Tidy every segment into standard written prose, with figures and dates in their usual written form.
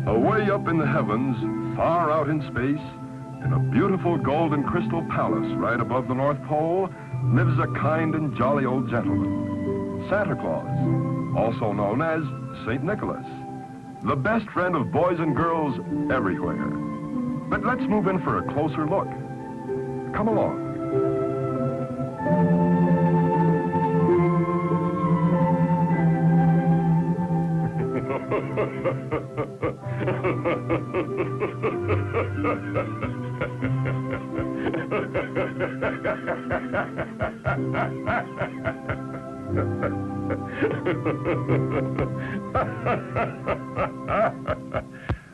Away up in the heavens, far out in space, in a beautiful gold and crystal palace right above the North Pole, lives a kind and jolly old gentleman, Santa Claus, also known as St. Nicholas, the best friend of boys and girls everywhere. But let's move in for a closer look. Come along.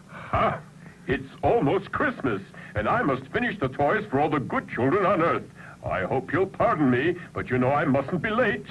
Ha! It's almost Christmas, and I must finish the toys for all the good children on Earth. I hope you'll pardon me, but you know I mustn't be late.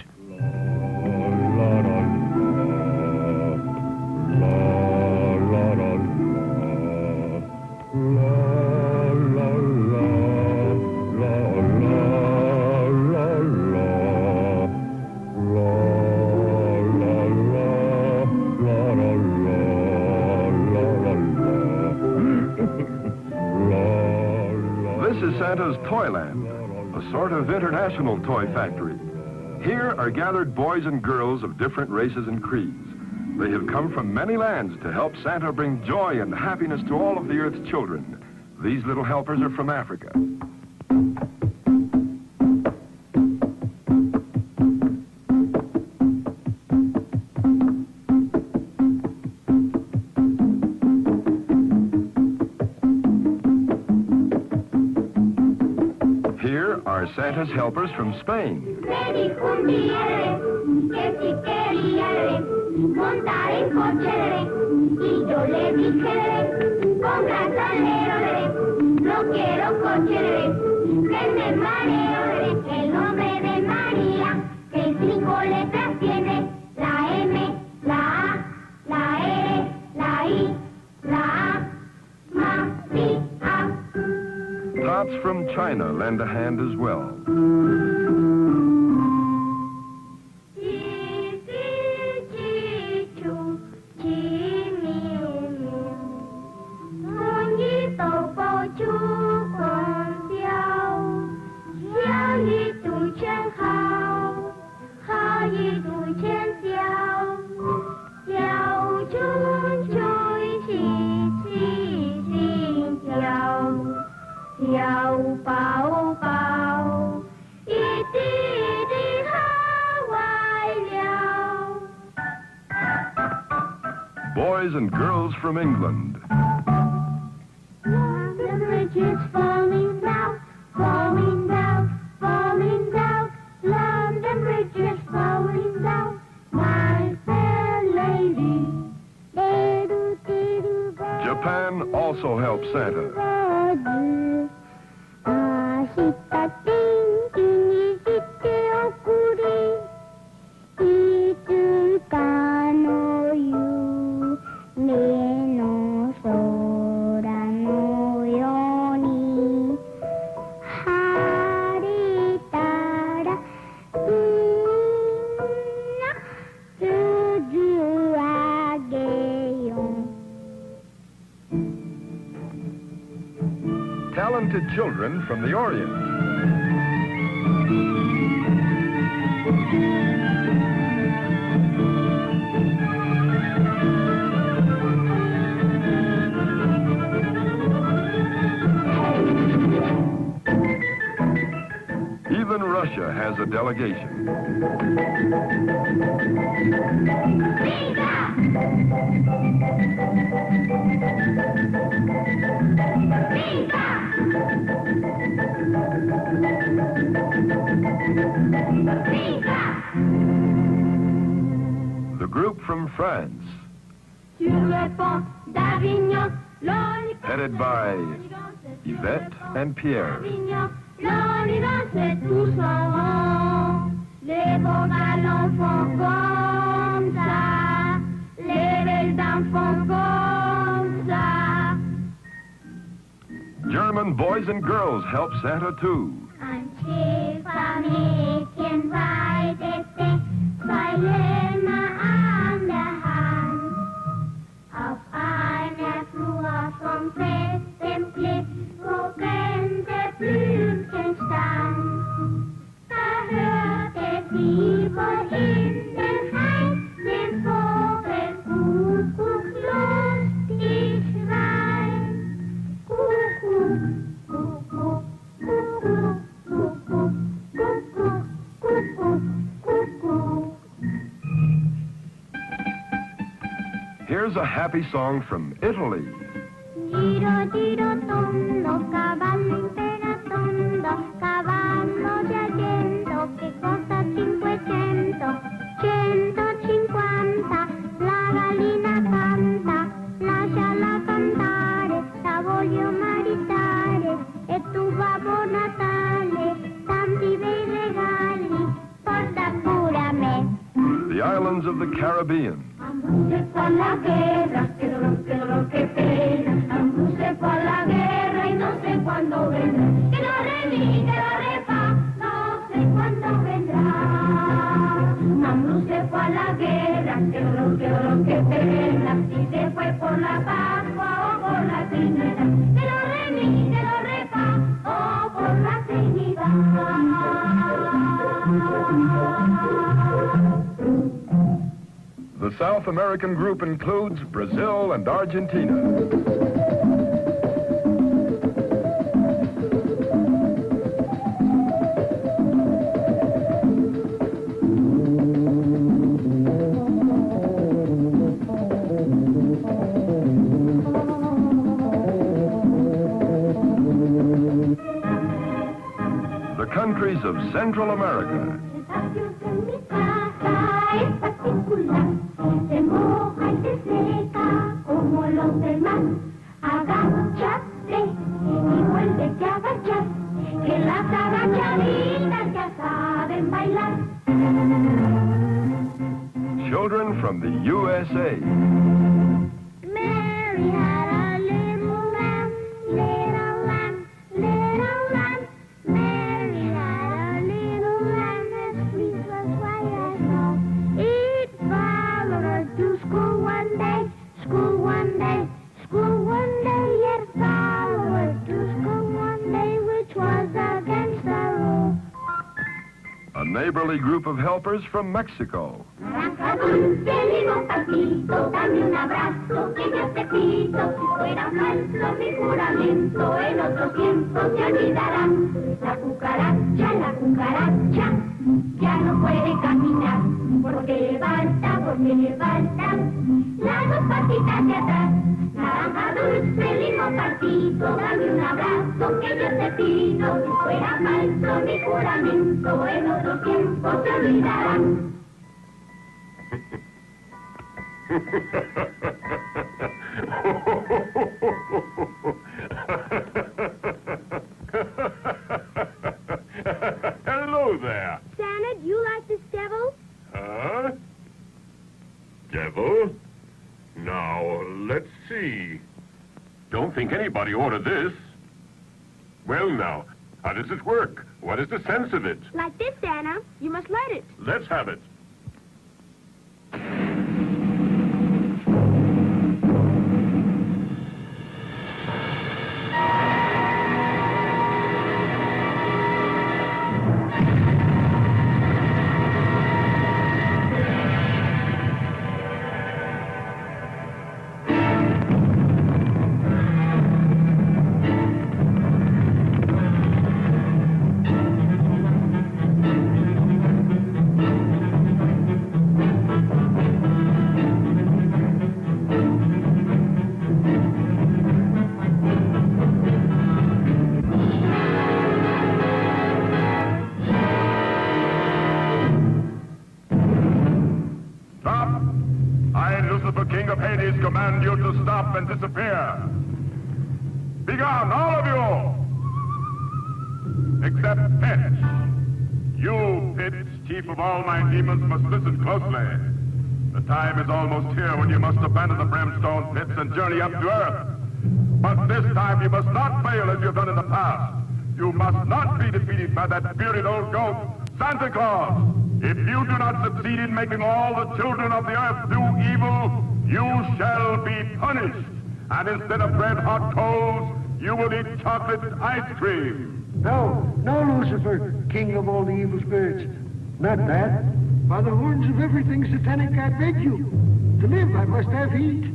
This is Santa's Toyland, a sort of international toy factory. Here are gathered boys and girls of different races and creeds. They have come from many lands to help Santa bring joy and happiness to all of the Earth's children. These little helpers are from Africa. Here are Santa's helpers from Spain. Tots from China lend a hand as well. Boys and girls from England. The bridge is falling down, falling down, falling down. London Bridge is falling down, my fair lady. Japan also helps Santa. talented children from the Orient. Even Russia has a delegation. The group from France, headed by Yvette and Pierre. L'Orient, c'est tout son rond. Les beaux ballons font comme ça. Les belles dames font comme ça. German boys and girls help Santa too. Ein Schiff am Häkchen weidete, zwei Lämmer an der Hand. Auf einer Flur vom festen Klipp, wo Gänse Blümchen stand. Da hörte sie wohl in dem Hain den Vogel Kuckuck lustig schreien. Kuckuck, Kuckuck, Kuckuck, Kuckuck, Kuckuck, Kuckuck, Kuckuck. Here's a happy song from Italy. Giro, giro, tondo, cavallo imperatondo, cavallo di argento, che costa 500, 150, la gallina canta, lasciala cantare, la voglio maritare, e tu Babbo Natale, tanti bei regali, porta pure a me. The islands of the Caribbean. Se fue a la guerra, qué dolor, qué pena. Ambrú se fue a la guerra y no sé cuándo vendrá. Que lo re, que lo re, fa, no sé cuándo vendrá. Ambrú se fue a la guerra, qué dolor, qué pena. Si se fue por la Pascua o por la Trinidad. Que lo re, fa, o por la Trinidad. The South American group includes Brazil and Argentina. The countries of Central America. Es particular, se moja y se seca como los demás. Agáchate y vuélvete a agachar, que las agachaditas ya saben bailar. Children from the USA. Mary had a little lamb, little lamb, little lamb. Mary had a little lamb as sweet as white as snow. It followed her to school one day, school one day, school one day. It followed her to school one day, which was against the rule. A neighborly group of helpers from Mexico. Naranja dulce, limón patito, dame un abrazo que yo te pido. Si fuera falso mi juramento, en otro tiempo se olvidarán. La cucaracha, ya no puede caminar, porque levanta las dos patitas de atrás. Naranja dulce, limón patito, dame un abrazo que yo te pido. Si fuera falso mi juramento, en otro tiempo se olvidarán. Hello there. Santa, do you like this devil? Huh? Devil? Now, let's see. Don't think anybody ordered this. Well, now, how does it work? What is the sense of it? Like this, Santa. You must light it. Let's have it. stop and disappear. Begone, all of you! Except Pitch. You, Pitch, chief of all my demons, must listen closely. The time is almost here when you must abandon the brimstone pits and journey up to Earth. But this time you must not fail as you've done in the past. You must not be defeated by that bearded old goat, Santa Claus. If you do not succeed in making all the children of the earth do evil, you shall be punished. And instead of red-hot coals, you will eat chocolate ice cream. No, Lucifer, king of all the evil spirits. Not that. By the horns of everything satanic, I beg you. To live, I must have heat.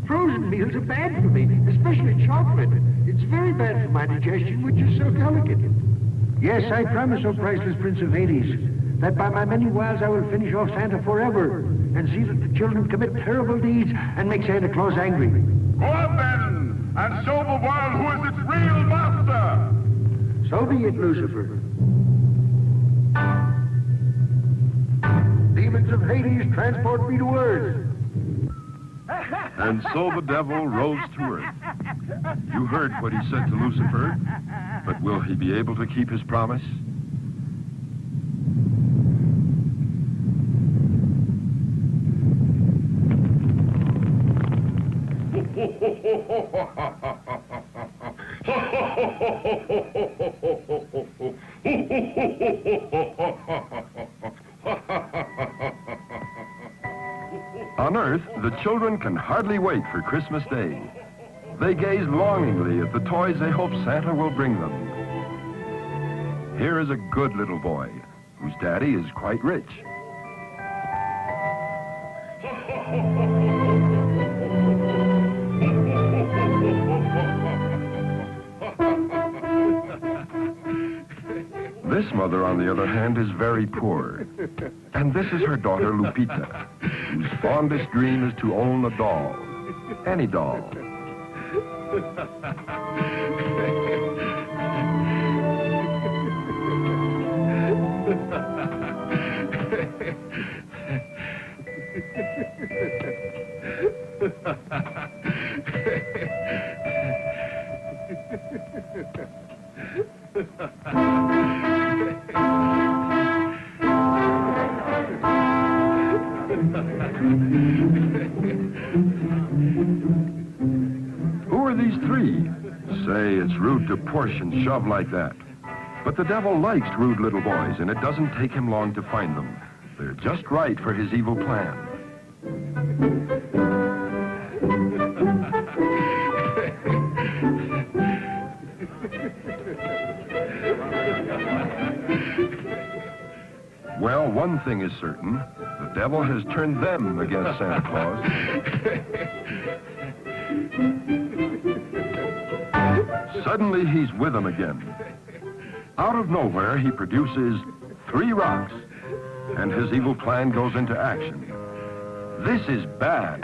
Frozen meals are bad for me, especially chocolate. It's very bad for my digestion, which is so delicate. Yes, I promise, O priceless Prince of Hades, that by my many wiles I will finish off Santa forever and see that the children commit terrible deeds and make Santa Claus angry. Go on then, and show the world who is its real master. So be it, Lucifer. Demons of Hades, transport me to Earth. And so the devil rose to earth. You heard what he said to Lucifer, but will he be able to keep his promise? On Earth, the children can hardly wait for Christmas Day. They gaze longingly at the toys they hope Santa will bring them. Here is a good little boy, whose daddy is quite rich. This mother, on the other hand, is very poor. And this is her daughter, Lupita, whose fondest dream is to own a doll. Any doll. Who are these three? Say, it's rude to push and shove like that. But the devil likes rude little boys, and it doesn't take him long to find them. They're just right for his evil plan. Well, one thing is certain. The devil has turned them against Santa Claus. Suddenly, he's with them again. Out of nowhere, he produces 3 rocks, and his evil plan goes into action. This is bad.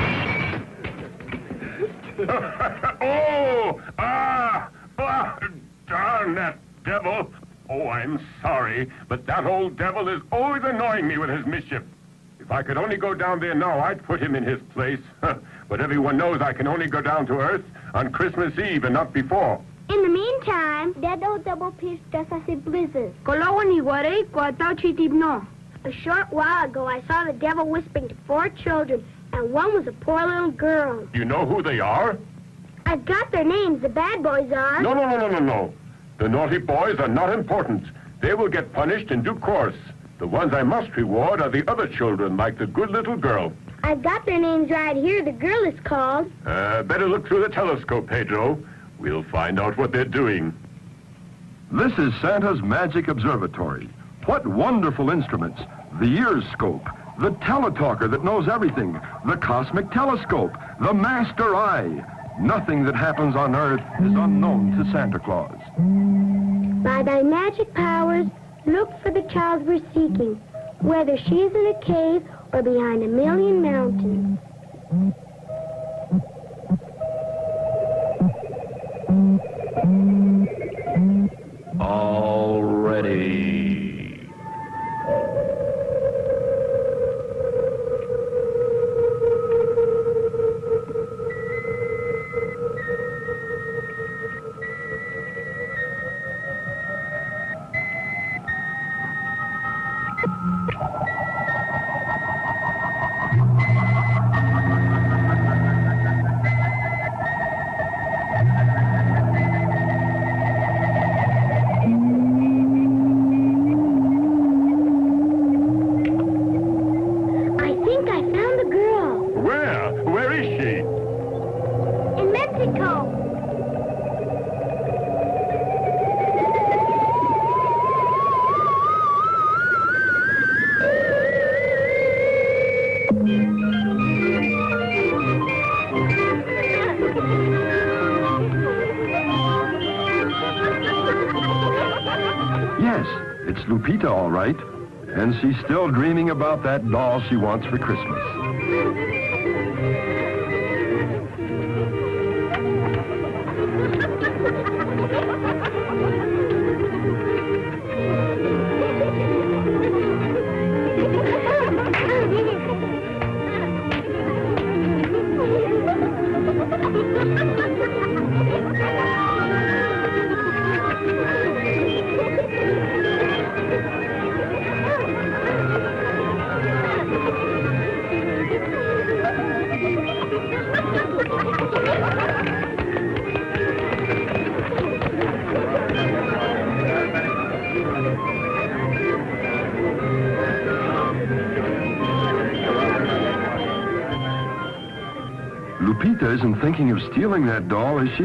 Darn that devil. Oh, I'm sorry, but that old devil is always annoying me with his mischief. If I could only go down there now, I'd put him in his place. But everyone knows I can only go down to Earth on Christmas Eve and not before. In the meantime, that old double pierced us as a blizzard. A short while ago, I saw the devil whispering to 4 children, and one was a poor little girl. You know who they are? I've got their names. The bad boys are. No. The naughty boys are not important. They will get punished in due course. The ones I must reward are the other children, like the good little girl. I've got their names right here. The girl is called... Better look through the telescope, Pedro. We'll find out what they're doing. This is Santa's magic observatory. What wonderful instruments. The ear scope, the teletalker that knows everything, the cosmic telescope, the master eye. Nothing that happens on Earth is unknown to Santa Claus. By thy magic powers, look for the child we're seeking, whether she is in a cave or behind a million mountains. All ready. Mexico. Yes, it's Lupita, all right. And she's still dreaming about that doll she wants for Christmas. Lupita isn't thinking of stealing that doll, is she?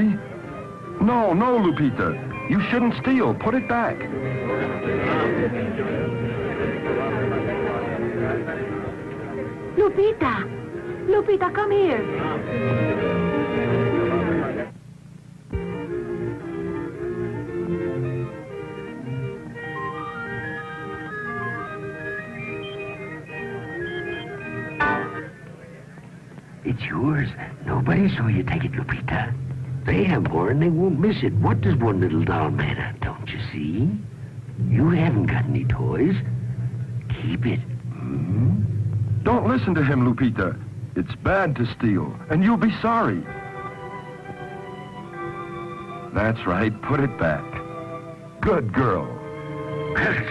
No, Lupita. You shouldn't steal. Put it back. Lupita! Lupita, come here. It's yours. Nobody saw you take it, Lupita. They have one, they won't miss it. What does one little doll matter? Don't you see? You haven't got any toys. Keep it. Hmm? Don't listen to him, Lupita. It's bad to steal, and you'll be sorry. That's right. Put it back. Good girl. Precious.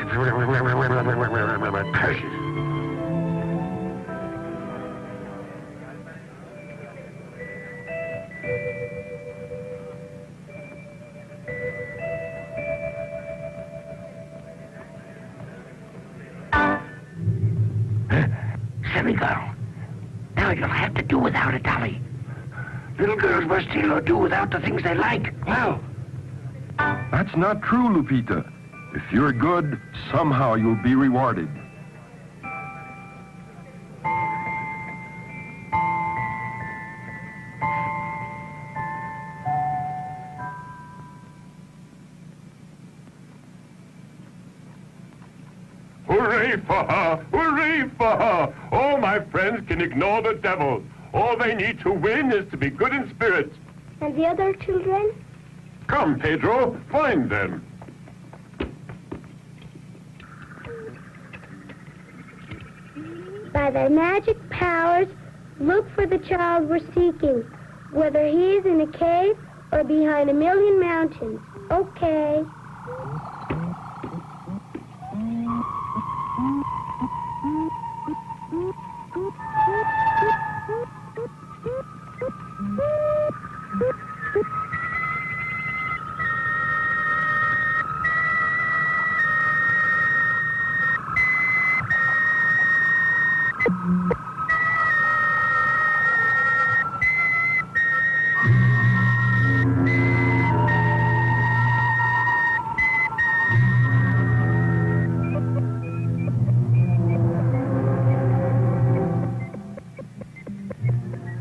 Silly girl. Now you'll have to do without it, Dolly. Little girls must steal or do without the things they like. Well, That's not true, Lupita. If you're good, somehow you'll be rewarded. Hooray for her! Hooray for her! All my friends can ignore the devil. All they need to win is to be good in spirit. And the other children? Come, Pedro, find them. By their magic powers, look for the child we're seeking, whether he is in a cave or behind a million mountains. Okay.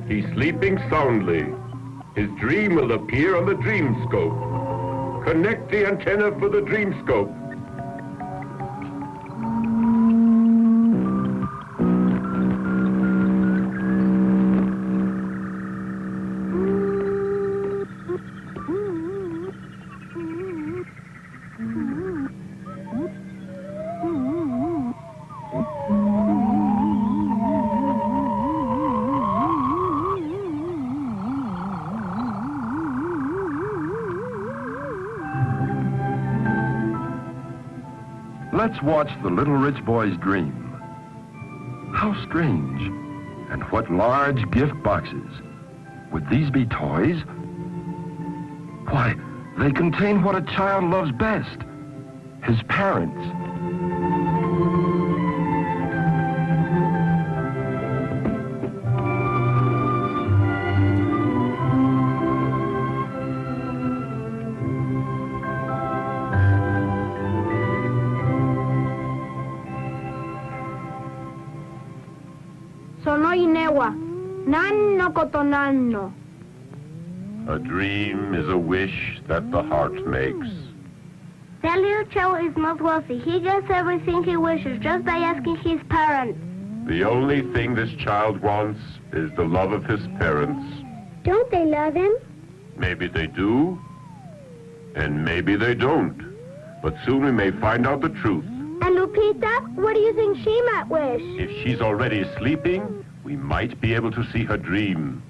He's sleeping soundly. His dream will appear on the dream scope. Connect the antenna for the dream scope. Let's watch the little rich boy's dream. How strange. And what large gift boxes. Would these be toys? Why, they contain what a child loves best. His parents. agua. Nanno cotonanno. A dream is a wish that the heart makes. That little child is not wealthy. He gets everything he wishes just by asking his parents. The only thing this child wants is the love of his parents. Don't they love him? Maybe they do, and maybe they don't. But soon we may find out the truth. And Lupita, what do you think she might wish? If she's already sleeping, we might be able to see her dream.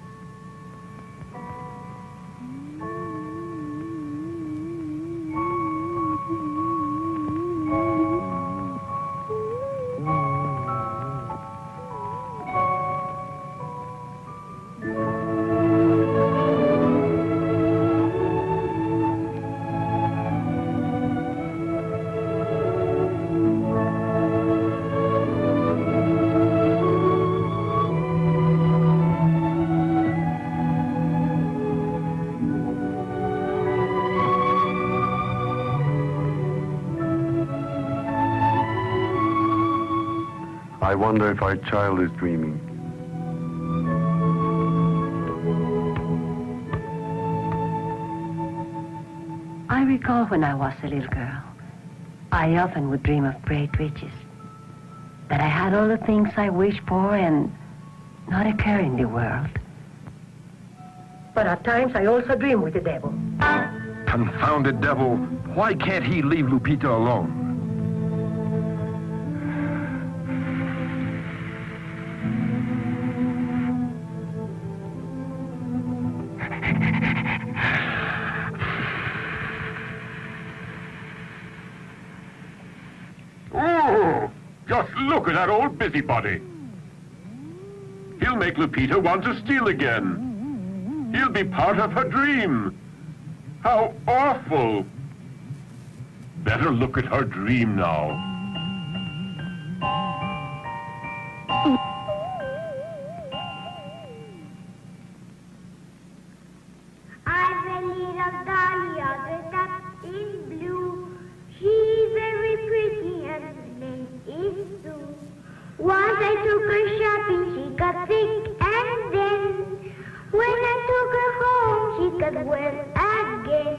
I wonder if our child is dreaming. I recall when I was a little girl, I often would dream of great riches. That I had all the things I wished for and not a care in the world. But at times I also dream with the devil. Confounded devil, why can't he leave Lupita alone? Oh, just look at that old busybody. He'll make Lupita want to steal again. He'll be part of her dream. How awful. Better look at her dream now. I've a little dahlia dressed up in blue. She's very pretty and her name is Sue. Once I took her shopping, she got sick, and then when I took her home, she got well again.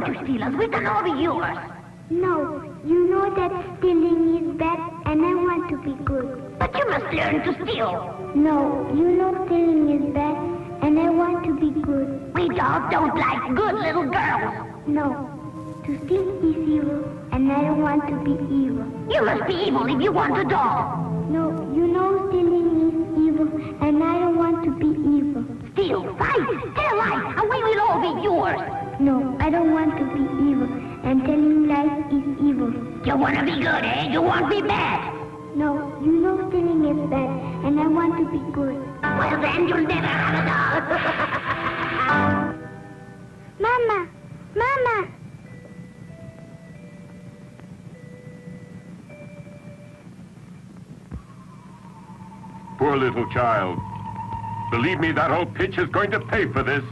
don't you steal us. We can all be yours. No, you know that stealing is bad, and I want to be good. But you must learn to steal. No, you know stealing is bad, and I want to be good. We dolls don't like good little girls. No, to steal is evil, and I don't want to be evil. You must be evil if you want a doll. No, you know stealing is evil, and I don't want to be evil. Steal, fight, tell lies, and we will all be yours. No, I don't want to be evil, and telling lies is evil. You want to be good, eh? You want to be bad. No, you know stealing is bad, and I want to be good. Well, then you'll never have a doll. Mama! Mama! Poor little child. Believe me, that old pitch is going to pay for this.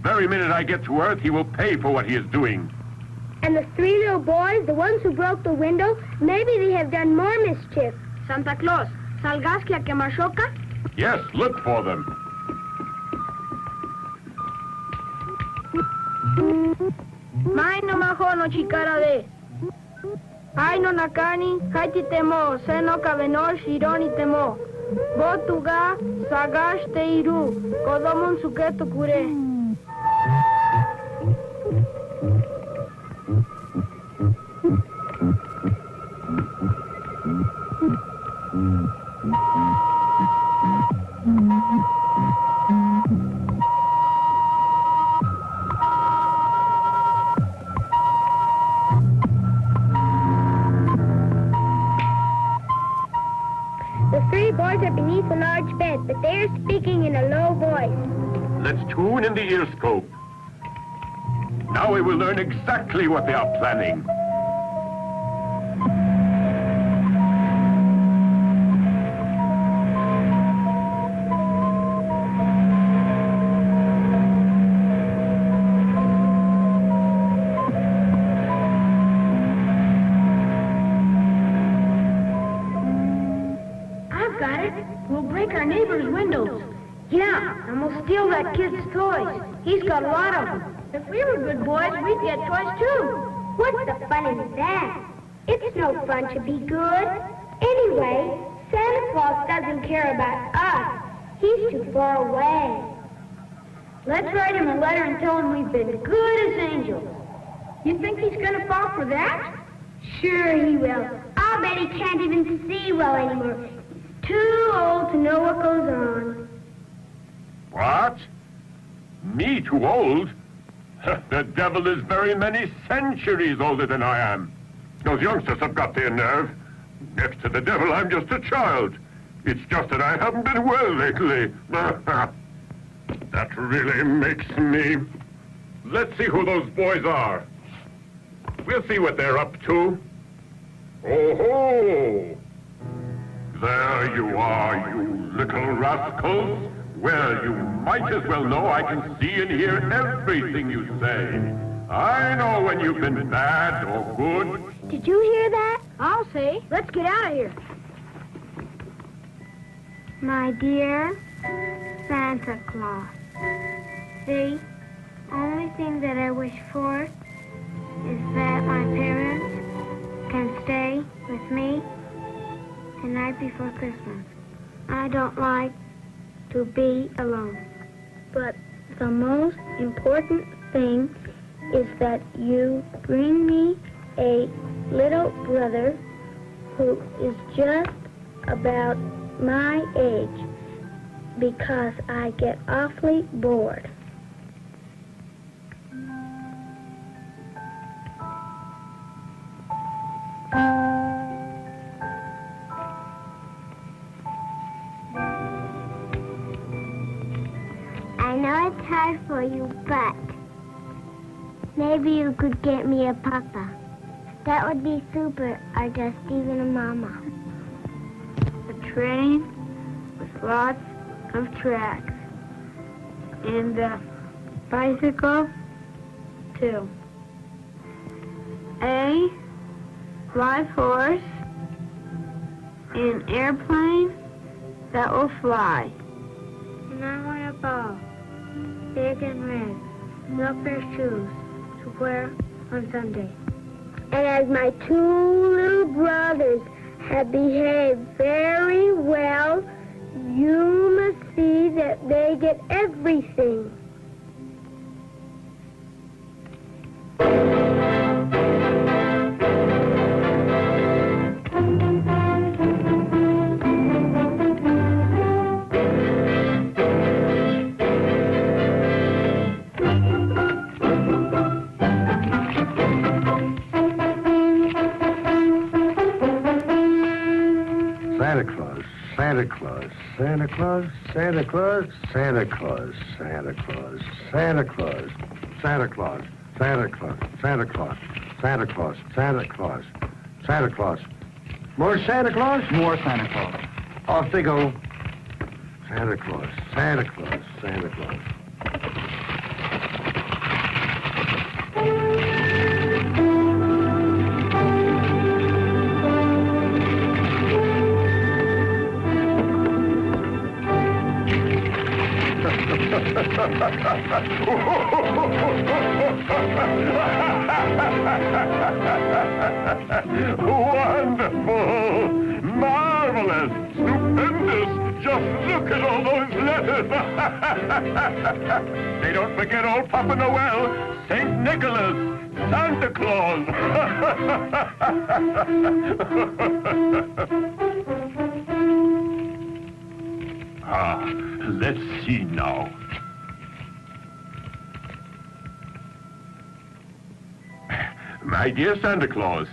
Very minute I get to Earth, he will pay for what he is doing. And the three little boys, the ones who broke the window, maybe they have done more mischief. Santa Claus, salgaste a quemashoka? Yes, look for them. Mai no maho no chikara de. Ai no nakani, haiti temo, seno kavenor shironi temo. Botuga, sagash te iru, kodomon suketo kure. The three boys are beneath a large bed, but they are speaking in a low voice. Let's tune in the earscope. Now we will learn exactly what they are planning. I've got it. We'll break our neighbor's windows. Yeah, and we'll steal that kid's toys. He's got a lot of them. If we were good boys, we'd get toys too. What's the fun in that? It's no fun to be good. Anyway, Santa Claus doesn't care about us. He's too far away. Let's write him a letter and tell him we've been good as angels. You think he's gonna fall for that? Sure he will. I'll bet he can't even see well anymore. He's too old to know what goes on. What? Me too old? The devil is very many centuries older than I am. Those youngsters have got their nerve. Next to the devil, I'm just a child. It's just that I haven't been well lately. That really makes me... Let's see who those boys are. We'll see what they're up to. Oh-ho! There you are, you little rascals. Well, you might as well know I can see and hear everything you say. I know when you've been bad or good. Did you hear that? I'll say. Let's get out of here. My dear Santa Claus, the only thing that I wish for is that my parents can stay with me the night before Christmas. I don't like to be alone. But the most important thing is that you bring me a little brother who is just about my age, because I get awfully bored. I know it's hard for you, but maybe you could get me a papa. That would be super, or just even a mama. A train with lots of tracks. And a bicycle, too. A live horse. An airplane that will fly. And I want a ball. Big and red. No pair of shoes. to wear on Sunday. And as my two little brothers have behaved very well, you must see that they get everything. Santa Claus, Santa Claus, Santa Claus, Santa Claus, Santa Claus, Santa Claus, Santa Claus, Santa Claus, Santa Claus, Santa Claus, Santa Claus, Santa Claus, Santa Claus. More Santa Claus? More Santa Claus. Off they go. Santa Claus, Santa Claus, Santa Claus. Wonderful! Marvelous! Stupendous! Just look at all those letters! They don't forget old Papa Noel, St. Nicholas, Santa Claus! Let's see now. My dear Santa Claus,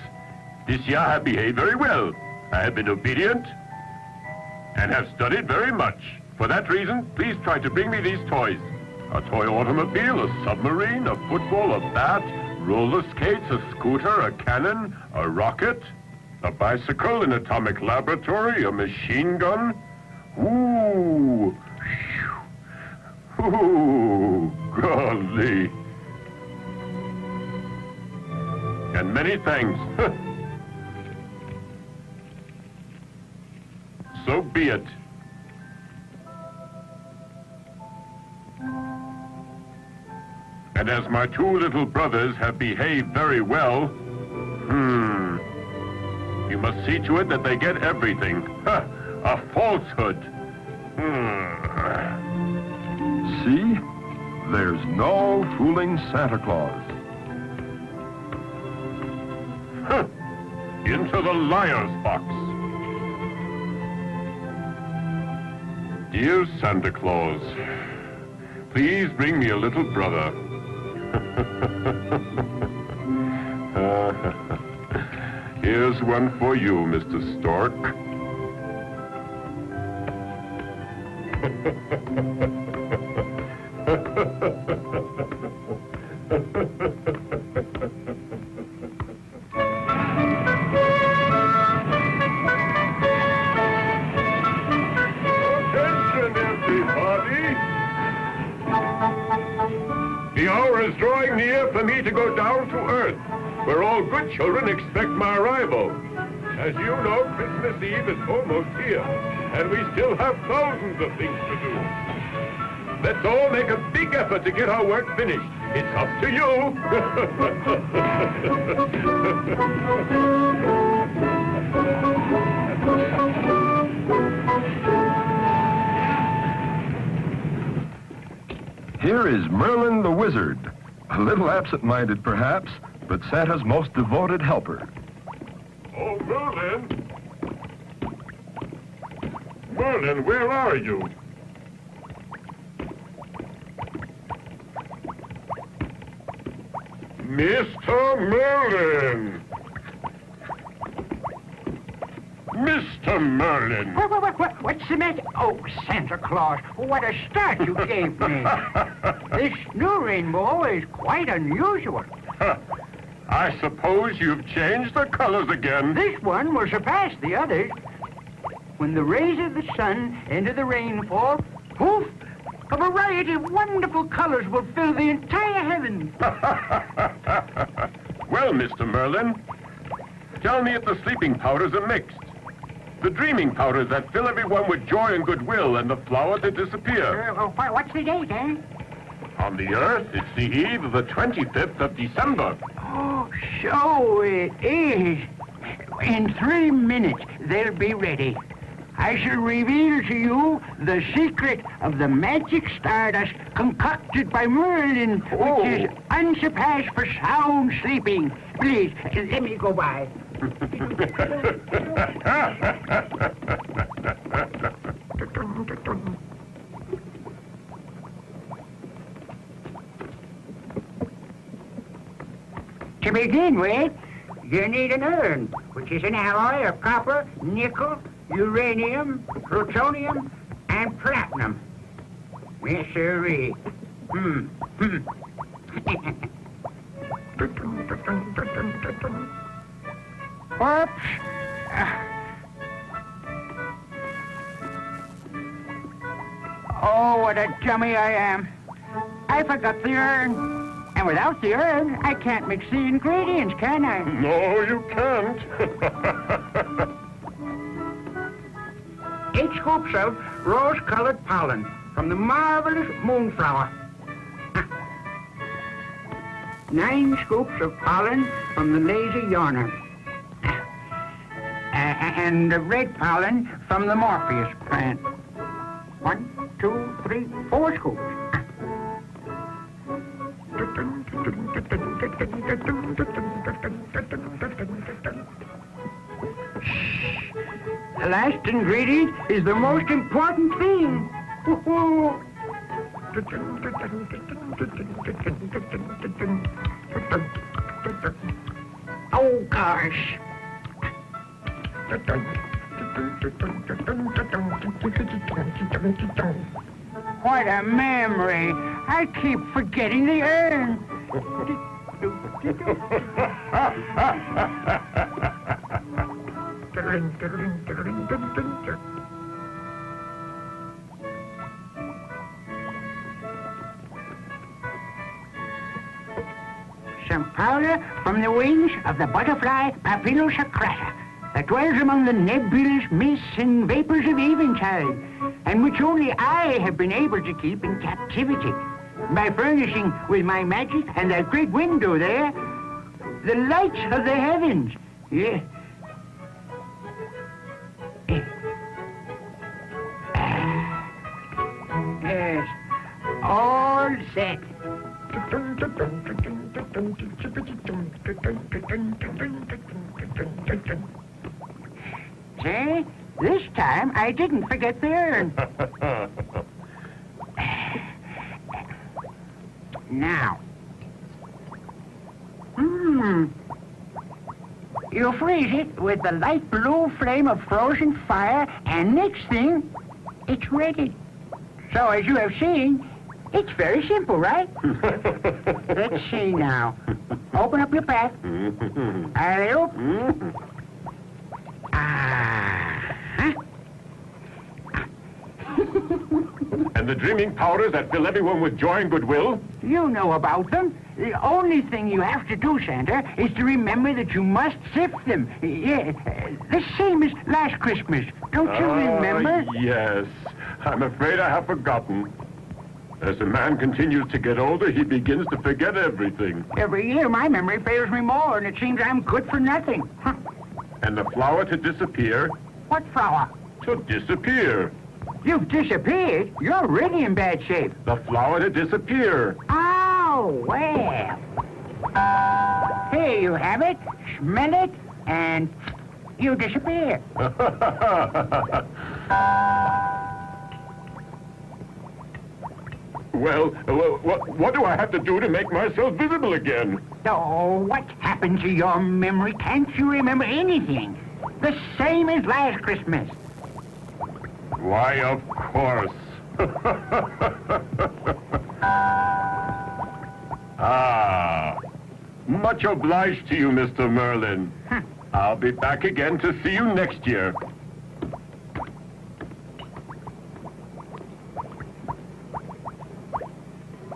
this year I have behaved very well. I have been obedient and have studied very much. For that reason, please try to bring me these toys. A toy automobile, a submarine, a football, a bat, roller skates, a scooter, a cannon, a rocket, a bicycle, an atomic laboratory, a machine gun. Ooh! Ooh! Golly! And many thanks. So be it. And as my two little brothers have behaved very well, you must see to it that they get everything. A falsehood. See? There's no fooling Santa Claus. Into the liar's box. Dear Santa Claus, please bring me a little brother. Here's one for you, Mr. Stork. The hour is drawing near for me to go down to Earth, where all good children expect my arrival. As you know, Christmas Eve is almost here, and we still have thousands of things to do. Let's all make a big effort to get our work finished. It's up to you. Here is Merlin the Wizard. A little absent-minded, perhaps, but Santa's most devoted helper. Oh, Merlin! Merlin, where are you? Mr. Merlin! Mr. Merlin! What's the matter? Oh, Santa Claus, what a start you gave me. This new rainbow is quite unusual. I suppose you've changed the colors again. This one will surpass the others. When the rays of the sun enter the rainfall, poof, a variety of wonderful colors will fill the entire heavens. Well, Mr. Merlin, tell me if the sleeping powders are mixed. The dreaming powders that fill everyone with joy and goodwill, and the flowers that disappear. What's the date, eh? On On the Earth, it's the eve of the 25th of December. Oh, so it is. In 3 minutes, they'll be ready. I shall reveal to you the secret of the magic stardust concocted by Merlin, which is unsurpassed for sound sleeping. Please, let me go by. To begin with, you need an urn, which is an alloy of copper, nickel, uranium, plutonium, and platinum. Yes, sirree. Oops. Oh, what a dummy I am. I forgot the urn. And without the urn, I can't mix the ingredients, can I? No, you can't. 8 scoops of rose-colored pollen from the marvelous moonflower. 9 scoops of pollen from the lazy yawner. And the red pollen from the Morpheus plant. 1, 2, 3, 4 scoops. The last ingredient is the most important thing. Oh, gosh. What a memory. I keep forgetting the urn. Some powder from the wings of the butterfly Papillosaccata that dwells among the nebulous mists and vapors of eventide, and which only I have been able to keep in captivity by furnishing with my magic and that great window there the lights of the heavens. Yeah. Yes, all set. See, this time I didn't forget the urn. Now. You freeze it with the light blue flame of frozen fire, and next thing, it's ready. So as you have seen, it's very simple, right? Let's see now. Open up your pack. Alley-oop. And the dreaming powders that fill everyone with joy and goodwill? You know about them. The only thing you have to do, Santa, is to remember that you must sift them. Yeah, the same as last Christmas. Don't you remember? Yes. I'm afraid I have forgotten. As a man continues to get older, he begins to forget everything. Every year, my memory fails me more, and it seems I'm good for nothing. Huh. And the flower to disappear? What flower? To disappear. You've disappeared? You're really in bad shape. The flower to disappear. Oh, well. Here you have it. Smell it, and you disappear. Well, what do I have to do to make myself visible again? Oh, what happened to your memory? Can't you remember anything? The same as last Christmas. Why, of course. Much obliged to you, Mr. Merlin. I'll be back again to see you next year.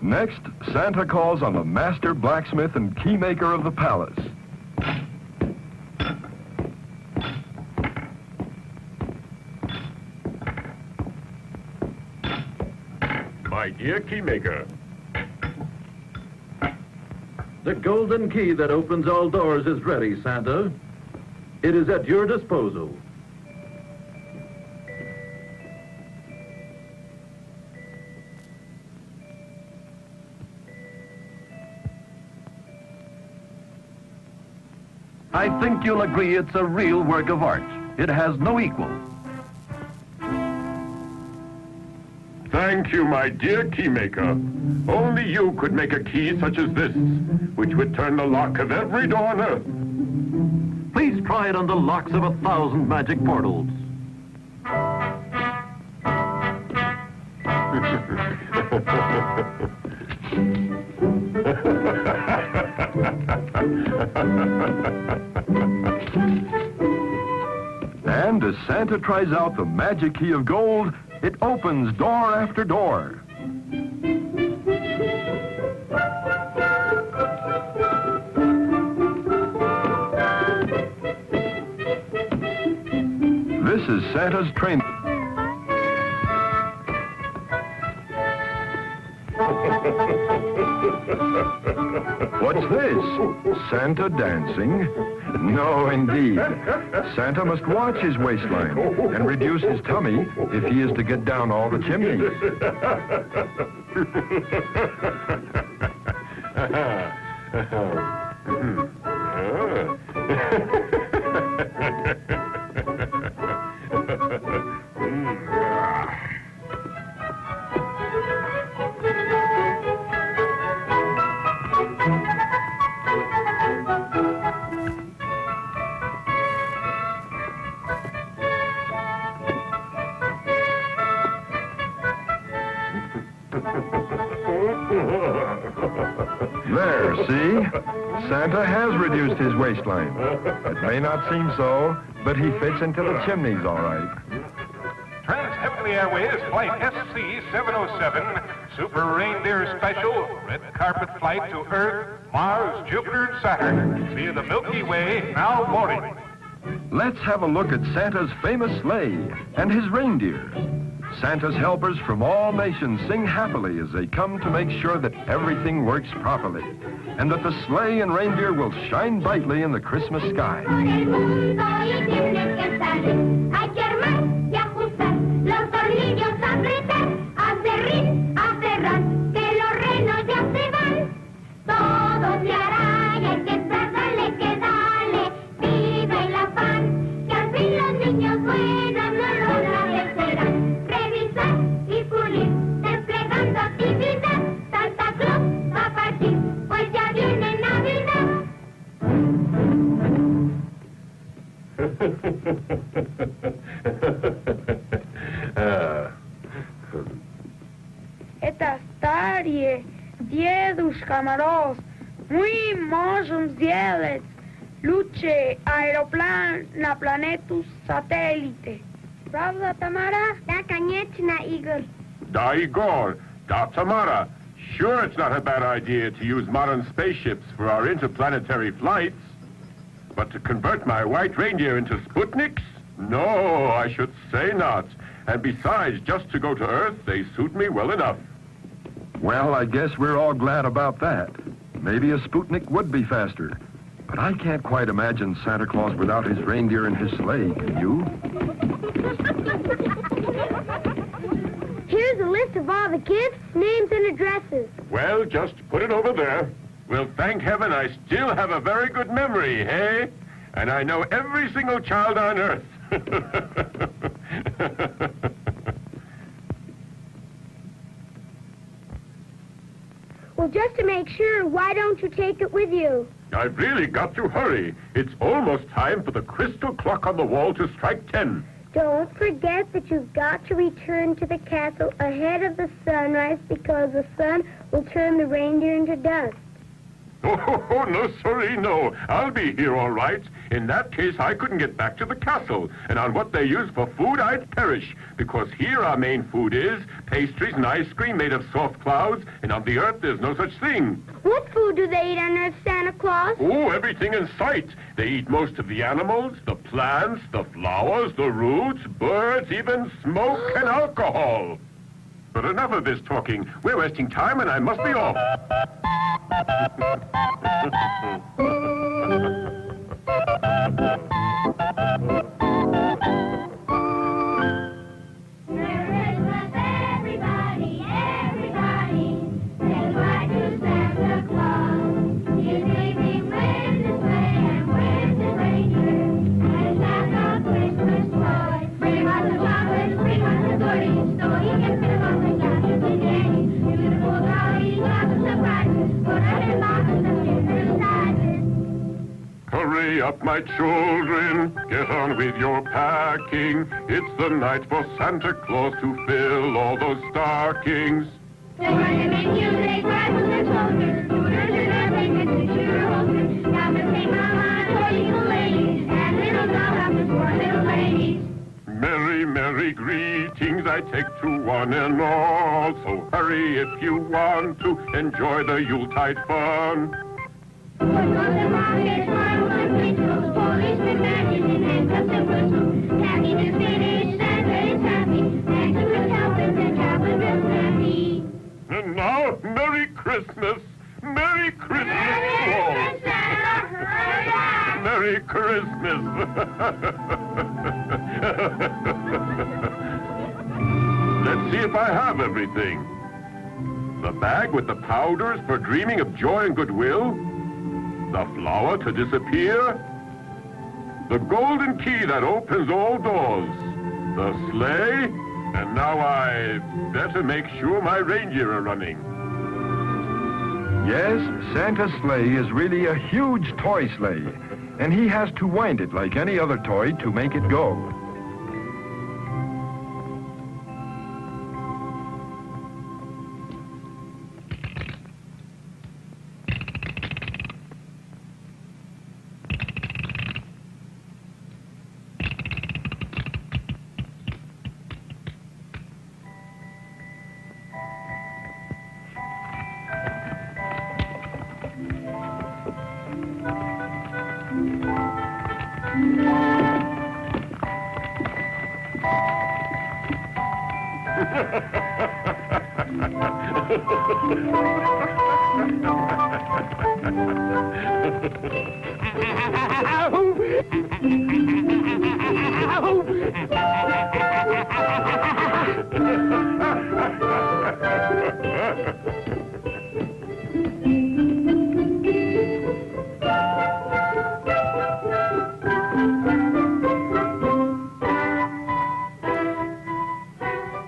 Next, Santa calls on the master blacksmith and keymaker of the palace. My dear keymaker, The golden key that opens all doors is ready, Santa. It is at your disposal. I think you'll agree it's a real work of art. It has no equal. Thank you, my dear keymaker. Only you could make a key such as this, which would turn the lock of every door on Earth. Please try it on the locks of 1,000 magic portals. And as Santa tries out the magic key of gold, it opens door after door. This is Santa's train. What's this? Santa dancing? No, indeed. Santa must watch his waistline and reduce his tummy if he is to get down all the chimneys. There, see? Santa has reduced his waistline. It may not seem so, but he fits into the chimneys all right. Trans-Heavenly Airways Flight SC-707, Super Reindeer Special, red carpet flight to Earth, Mars, Jupiter, and Saturn, via the Milky Way, now boarding. Let's have a look at Santa's famous sleigh and his reindeer. Santa's helpers from all nations sing happily as they come to make sure that everything works properly and that the sleigh and reindeer will shine brightly in the Christmas sky. Por el mundo y tienes que salir. Hay que armar y ajustar, los tornillos apretar, acerrar, que los renos ya se van. Todo se hará y hay que estar, dale que dale, viva el afán, que al fin los niños buenos no lo agradecerán. Revisar y pulir, desplegando actividad, Santa Claus va a partir, pues ya viene Navidad. Это старые дедушка Мороз. Мы можем сделать лучший аэроплан на планету сателлите. Правда, Тамара? Да, конечно, Игорь. Da, Igor. Da, Tamara. Sure, it's not a bad idea to use modern spaceships for our interplanetary flights. But to convert my white reindeer into Sputniks? No, I should say not. And besides, just to go to Earth, they suit me well enough. Well, I guess we're all glad about that. Maybe a Sputnik would be faster. But I can't quite imagine Santa Claus without his reindeer and his sleigh, can you? Here's a list of all the gifts, names, and addresses. Well, just put it over there. Well, thank heaven I still have a very good memory, hey? And I know every single child on Earth. Well, just to make sure, why don't you take it with you? I've really got to hurry. It's almost time for the crystal clock on the wall to strike 10. Don't forget that you've got to return to the castle ahead of the sunrise because the sun will turn the reindeer into dust. Oh, no, sorry, no. I'll be here all right. In that case, I couldn't get back to the castle. And on what they use for food, I'd perish. Because here our main food is pastries and ice cream made of soft clouds. And on the Earth, there's no such thing. What food do they eat on Earth, Santa Claus? Oh, everything in sight. They eat most of the animals, the plants, the flowers, the roots, birds, even smoke and alcohol. But enough of this talking. We're wasting time and I must be off. Christmas, everybody, everybody, say goodbye to Santa Claus. He's leaving with his sleigh and with his reindeer, and Santa Christmas toys. Bring us the chocolates, bring us the goodies, so he can fit 'em up and gadgets and candy. Beautiful dollies, lots of surprises, put us in boxes of different sizes. Hurry up, my children, get on with your packing. It's the night for Santa Claus to fill all those stockings. They're going to make you late rifles and soldiers, shooters and everything, and shooter holsters. Got the same mama for little ladies, and little dollhouses for little ladies. Merry, merry greetings I take to one and all. So hurry if you want to enjoy the Yuletide fun. Put on the rockets, marbles and pretzels, policemen, badges, and handcuffs and whistles. Packing is finished, Santa is happy, thanks to his helpers and traveling real snappy. And now, Merry Christmas! Merry Christmas to all! Merry Christmas! Let's see if I have everything. The bag with the powders for dreaming of joy and goodwill. The flower to disappear. The golden key that opens all doors. The sleigh. And now I better make sure my reindeer are running. Yes, Santa's sleigh is really a huge toy sleigh, and he has to wind it like any other toy to make it go.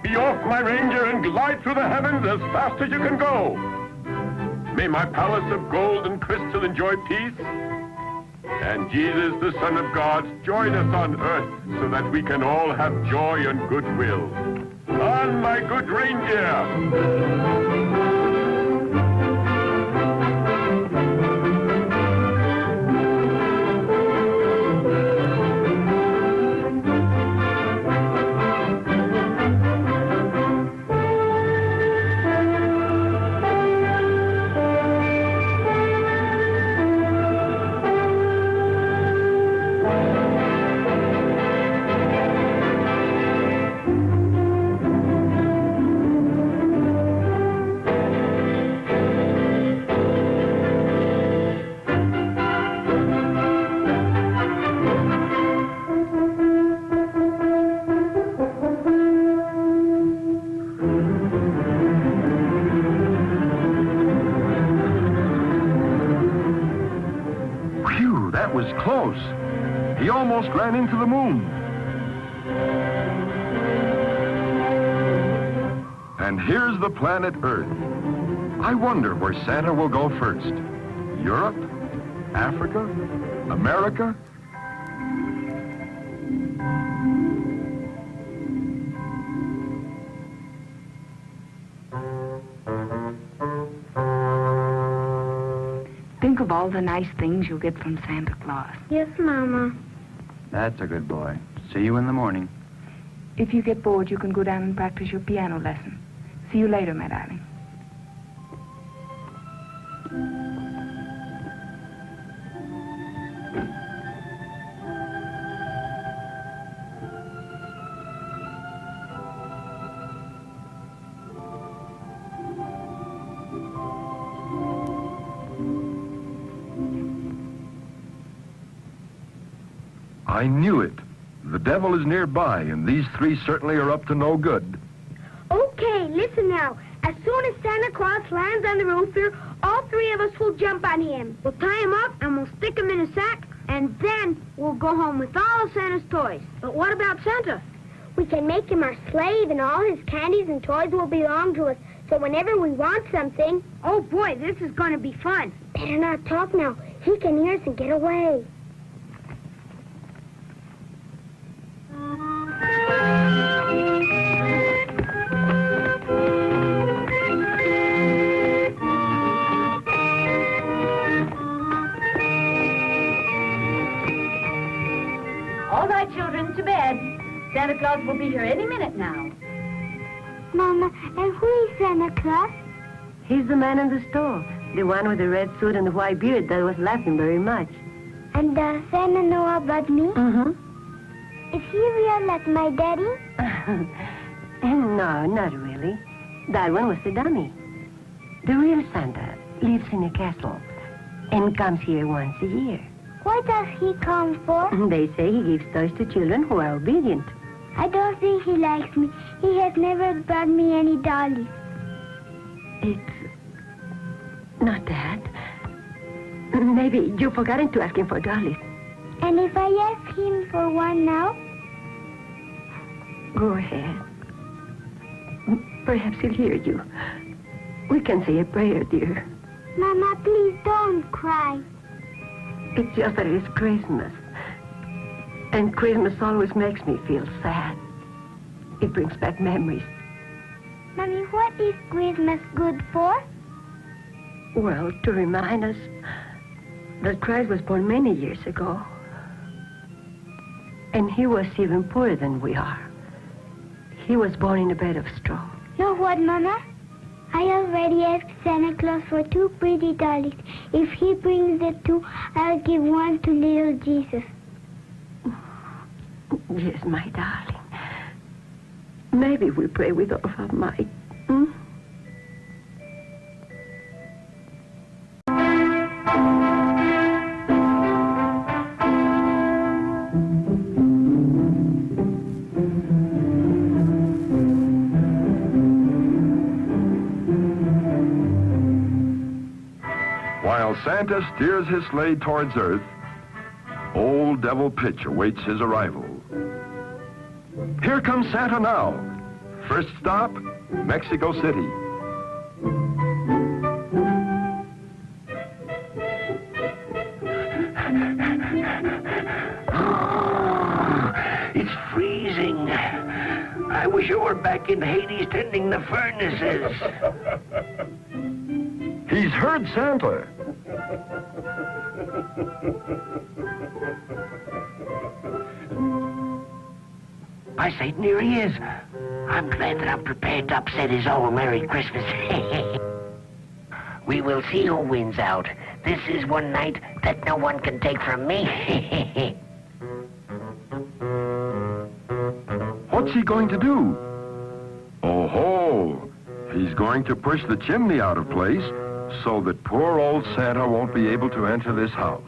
Be off, my reindeer, and glide through the heavens as fast as you can go. May my palace of gold and crystal enjoy peace. And Jesus, the Son of God, join us on earth so that we can all have joy and goodwill. On, my good reindeer! Phew, that was close. He almost ran into the moon. And here's the planet Earth. I wonder where Santa will go first. Europe? Africa? America? Think of all the nice things you'll get from Santa Claus. Yes, Mama. That's a good boy. See you in the morning. If you get bored, you can go down and practice your piano lesson. See you later, my darling. I knew it. The devil is nearby, and these three certainly are up to no good. Okay, listen now. As soon as Santa Claus lands on the roof here, all three of us will jump on him. We'll tie him up and we'll stick him in a sack, and then we'll go home with all of Santa's toys. But what about Santa? We can make him our slave, and all his candies and toys will belong to us. So whenever we want something... Oh, boy, this is going to be fun. Better not talk now. He can hear us and get away. All right, children, to bed. Santa Claus will be here any minute now. Mama, and who is Santa Claus? He's the man in the store, the one with the red suit and the white beard that was laughing very much. And does Santa know about me? Mm-hmm. Is he real like my daddy? No, not really. That one was the dummy. The real Santa lives in a castle and comes here once a year. What does he come for? They say he gives toys to children who are obedient. I don't think he likes me. He has never brought me any dollies. It's not that. Maybe you've forgotten to ask him for dollies. And if I ask him for one now? Go ahead. Perhaps he'll hear you. We can say a prayer, dear. Mama, please don't cry. It's just that it's Christmas. And Christmas always makes me feel sad. It brings back memories. Mommy, what is Christmas good for? Well, to remind us that Christ was born many years ago. And he was even poorer than we are. He was born in a bed of straw. Know what, Mama? I already asked Santa Claus for 2 pretty dollies. If he brings the 2, I'll give one to little Jesus. Yes, my darling. Maybe we pray with all of our might. Hmm? While Santa steers his sleigh towards Earth, Old Devil Pitch awaits his arrival. Here comes Santa now. First stop, Mexico City. It's freezing. I wish I were back in Hades tending the furnaces. He's heard Santa. By Satan, here he is. I'm glad that I'm prepared to upset his old Merry Christmas. We will see who wins out. This is one night that no one can take from me. What's he going to do? Oh-ho! He's going to push the chimney out of place so that poor old Santa won't be able to enter this house.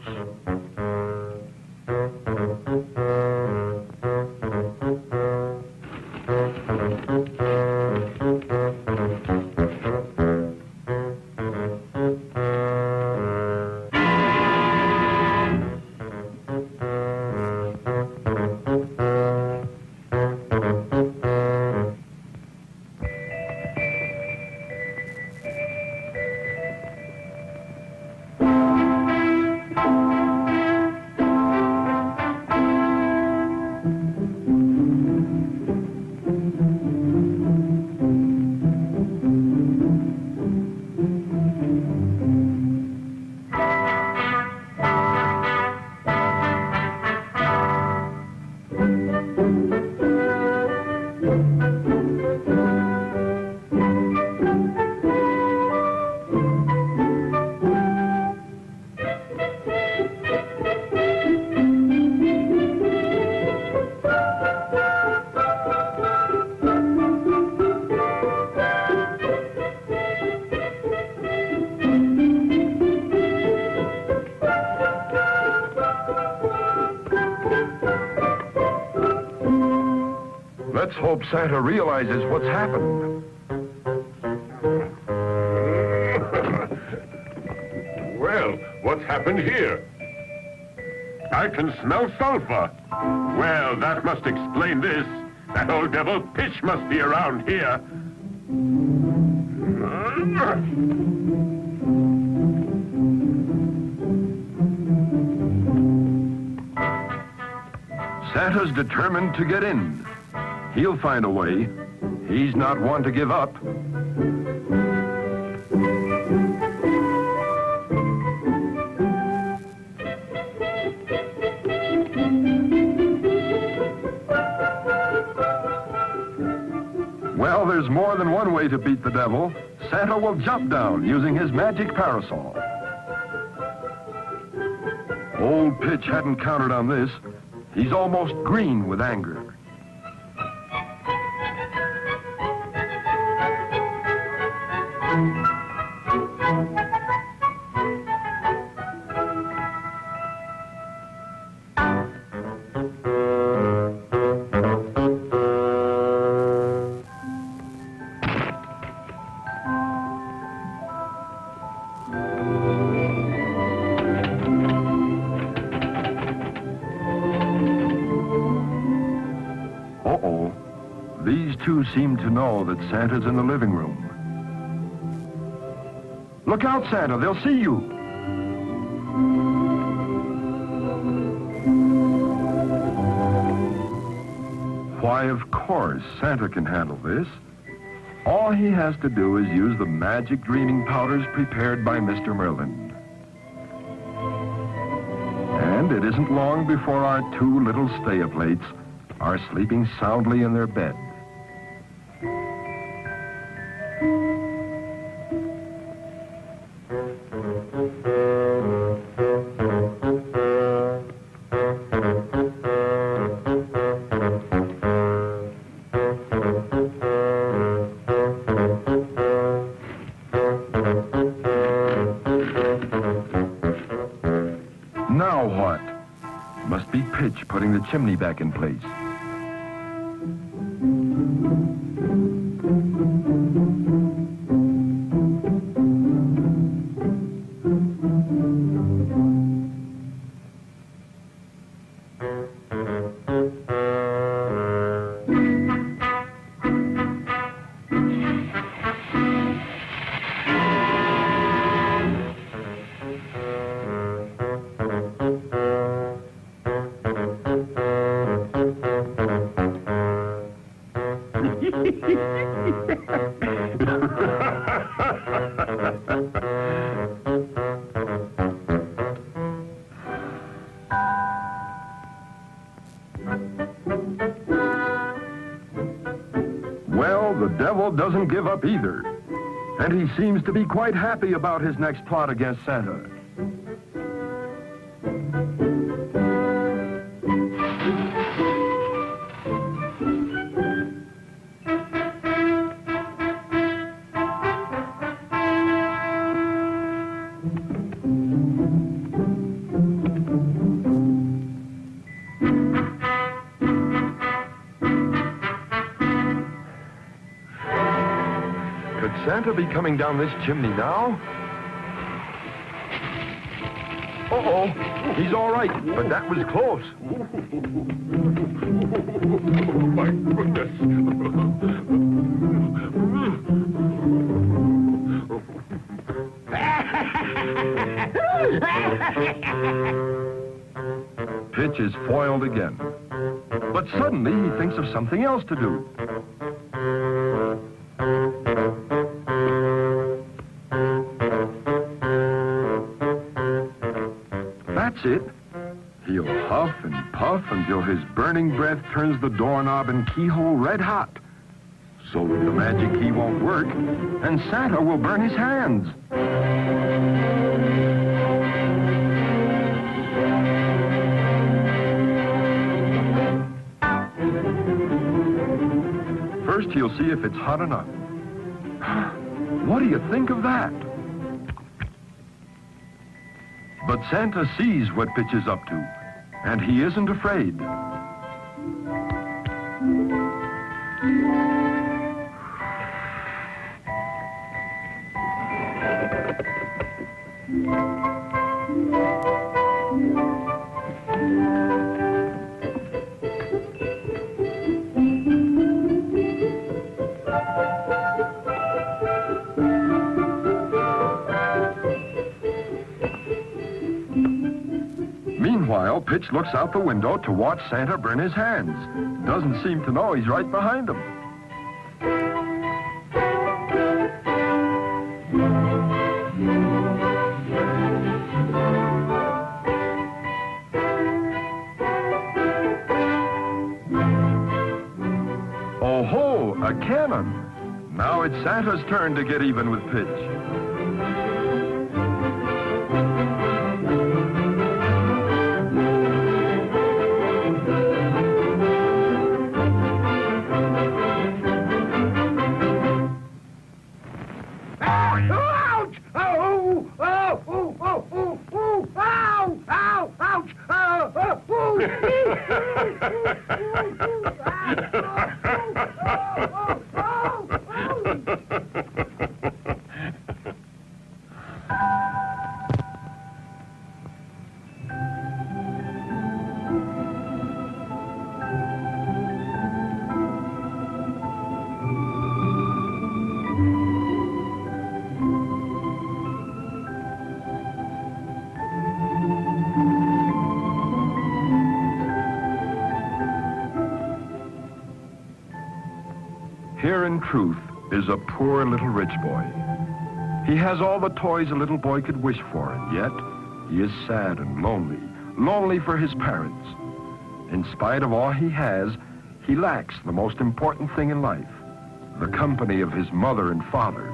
Let's hope Santa realizes what's happened. Well, what's happened here? I can smell sulfur. Well, that must explain this. That old devil Pitch must be around here. Santa's determined to get in. He'll find a way. He's not one to give up. Well, there's more than one way to beat the devil. Santa will jump down using his magic parasol. Old Pitch hadn't counted on this. He's almost green with anger. Uh-oh. These two seem to know that Santa's in the living room. Look out, Santa. They'll see you. Why, of course, Santa can handle this. All he has to do is use the magic dreaming powders prepared by Mr. Merlin. And it isn't long before our two little stay-up-lates are sleeping soundly in their bed. Now what? Must be Pitch putting the chimney back in place. Well, the devil doesn't give up either. And he seems to be quite happy about his next plot against Santa. Could Santa be coming down this chimney now? Uh-oh, he's all right, but that was close. My goodness. Pitch is foiled again. But suddenly he thinks of something else to do. That's it. He'll huff and puff until his burning breath turns the doorknob and keyhole red hot. So that the magic key won't work, and Santa will burn his hands. First, he'll see if it's hot enough. What do you think of that? But Santa sees what Pitch is up to, and he isn't afraid. while, Pitch looks out the window to watch Santa burn his hands. Doesn't seem to know he's right behind him. Oh ho, a cannon. Now it's Santa's turn to get even with Pitch. Ouch! Oh! Oh! Oh! Oh! Oh! Oh! Ow! Ow! Ouch! Oh! Here, in truth, is a poor little rich boy. He has all the toys a little boy could wish for, and yet he is sad and lonely, lonely for his parents. In spite of all he has, he lacks the most important thing in life, the company of his mother and father.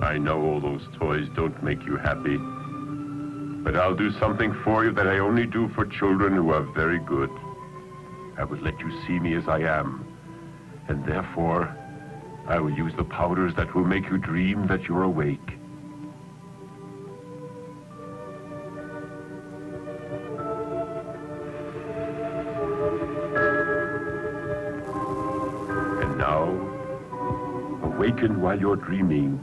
I know all those toys don't make you happy, but I'll do something for you that I only do for children who are very good. I would let you see me as I am, and therefore I will use the powders that will make you dream that you're awake. And now, awaken while you're dreaming.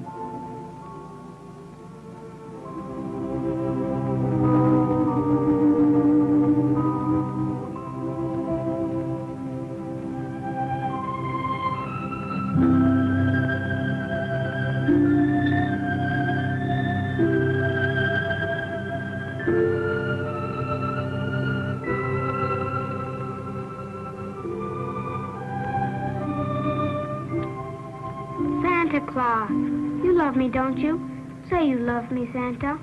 Papa, you love me, don't you? Say you love me, Santa.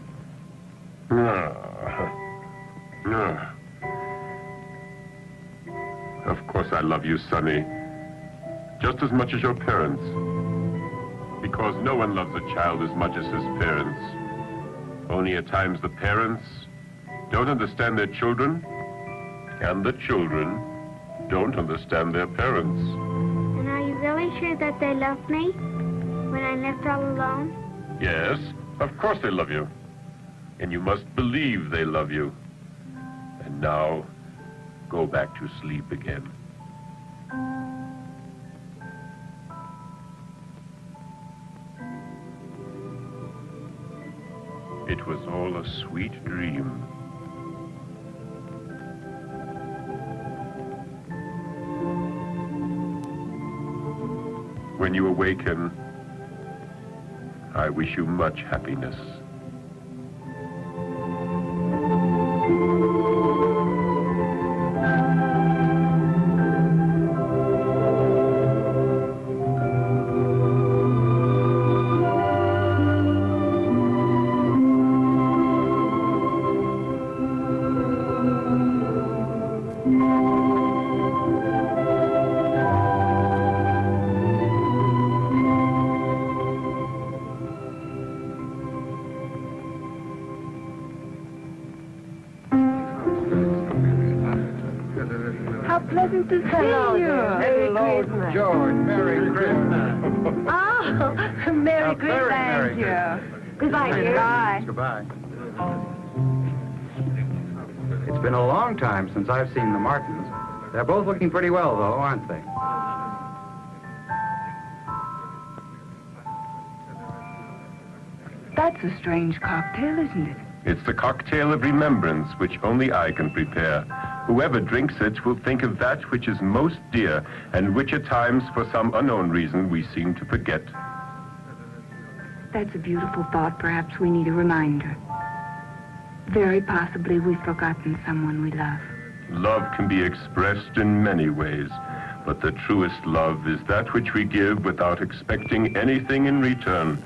Of course I love you, Sonny. Just as much as your parents. Because no one loves a child as much as his parents. Only at times the parents don't understand their children, and the children don't understand their parents. And are you really sure that they love me when I'm left all alone? Yes, of course they love you. And you must believe they love you. And now, go back to sleep again. It was all a sweet dream. When you awaken, I wish you much happiness. How pleasant to see you. Hello, George. Merry Christmas. Oh, Merry Christmas. Merry you. Goodbye, dear. Bye. Goodbye. It's been a long time since I've seen the Martins. They're both looking pretty well, though, aren't they? That's a strange cocktail, isn't it? It's the cocktail of remembrance which only I can prepare. Whoever drinks it will think of that which is most dear and which at times, for some unknown reason, we seem to forget. That's a beautiful thought. Perhaps we need a reminder. Very possibly we've forgotten someone we love. Love can be expressed in many ways, but the truest love is that which we give without expecting anything in return.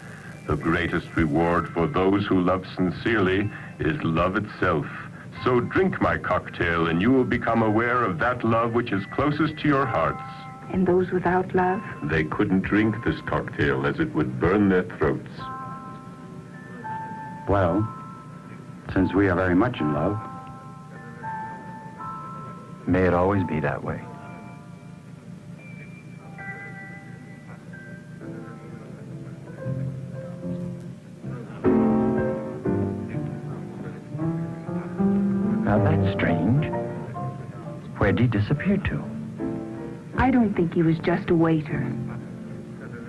The greatest reward for those who love sincerely is love itself. So drink my cocktail and you will become aware of that love which is closest to your hearts. And those without love? They couldn't drink this cocktail as it would burn their throats. Well, since we are very much in love, may it always be that way. Now that's strange. Where'd he disappear to? I don't think he was just a waiter.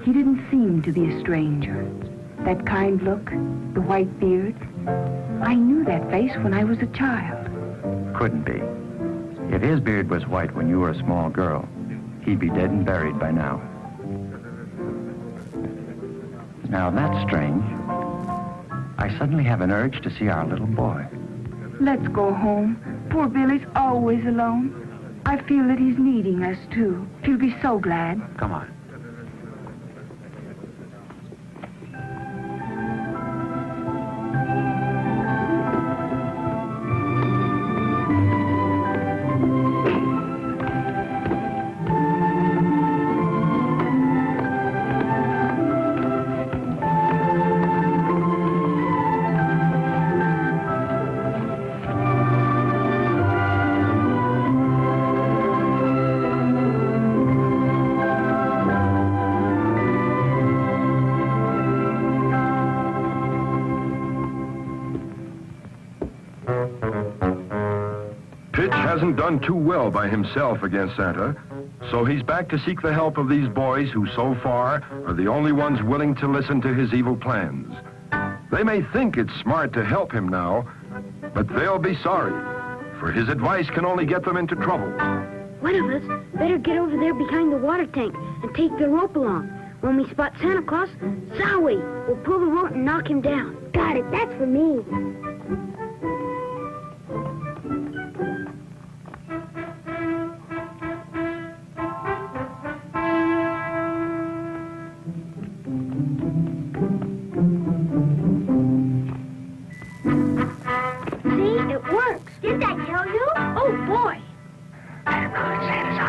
He didn't seem to be a stranger. That kind look, the white beard. I knew that face when I was a child. Couldn't be. If his beard was white when you were a small girl, he'd be dead and buried by now. Now that's strange. I suddenly have an urge to see our little boy. Let's go home. Poor Billy's always alone. I feel that he's needing us, too. He'll be so glad. Come on. Hasn't done too well by himself against Santa, so he's back to seek the help of these boys who so far are the only ones willing to listen to his evil plans. They may think it's smart to help him now, but they'll be sorry, for his advice can only get them into trouble. One of us better get over there behind the water tank and take the rope along. When we spot Santa Claus, Zowie will pull the rope and knock him down. Got it, that's for me.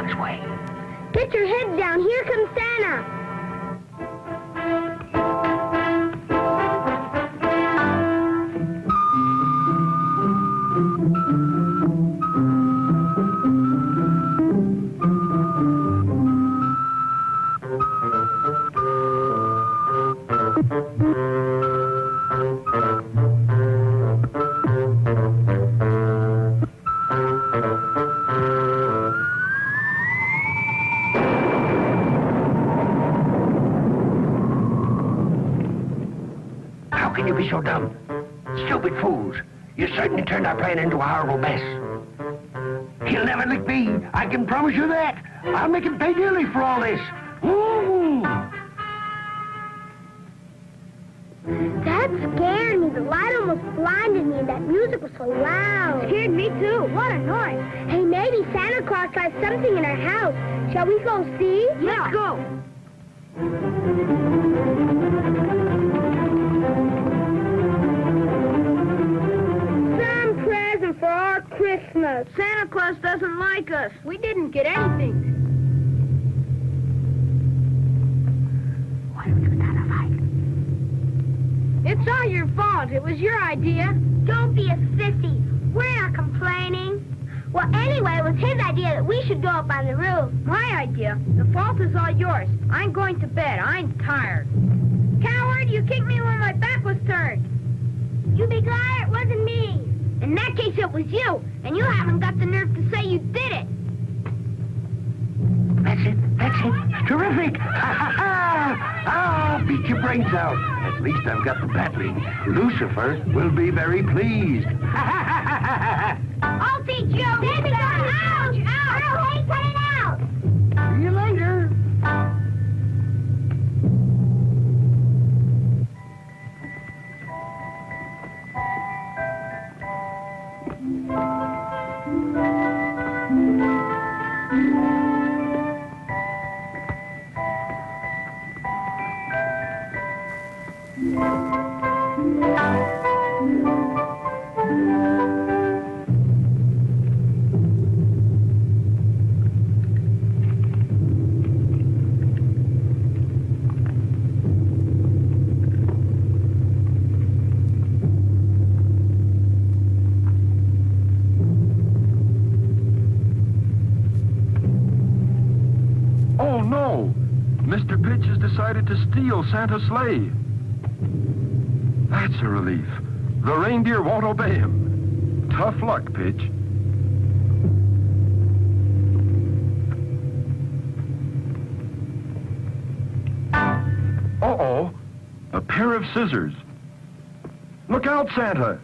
Claus way. Get your head down. Here comes Santa. How can you be so dumb? Stupid fools. You certainly turned our plan into a horrible mess. He'll never lick me. I can promise you that. I'll make him pay dearly for all this. Ooh. That scared me. The light almost blinded me, and that music was so loud. Scared me too. What a noise. Hey, maybe Santa Claus has something in our house. Shall we go see? Let's go. Some present for our Christmas. Santa Claus doesn't like us. We didn't get anything. Why don't you start a fight? It's all your fault. It was your idea. Don't be a sissy. We're not complaining. Well, anyway, it was his idea that we should go up on the roof. My idea. The fault is all yours. I'm going to bed. I'm tired. Coward, you kicked me when my back was turned. You be glad it wasn't me. In that case, it was you, and you haven't got the nerve to say you did it. That's it. That's it. Terrific. Ha ha ha. I'll beat your brains out. At least I've got the battling. Lucifer will be very pleased. Ha ha ha ha ha. I'll teach you. Baby, ouch! Ouch! Hey, cut it out! See you later. Oh, no! Mr. Pitch has decided to steal Santa's sleigh. That's a relief. The reindeer won't obey him. Tough luck, Pitch. Uh-oh. A pair of scissors. Look out, Santa!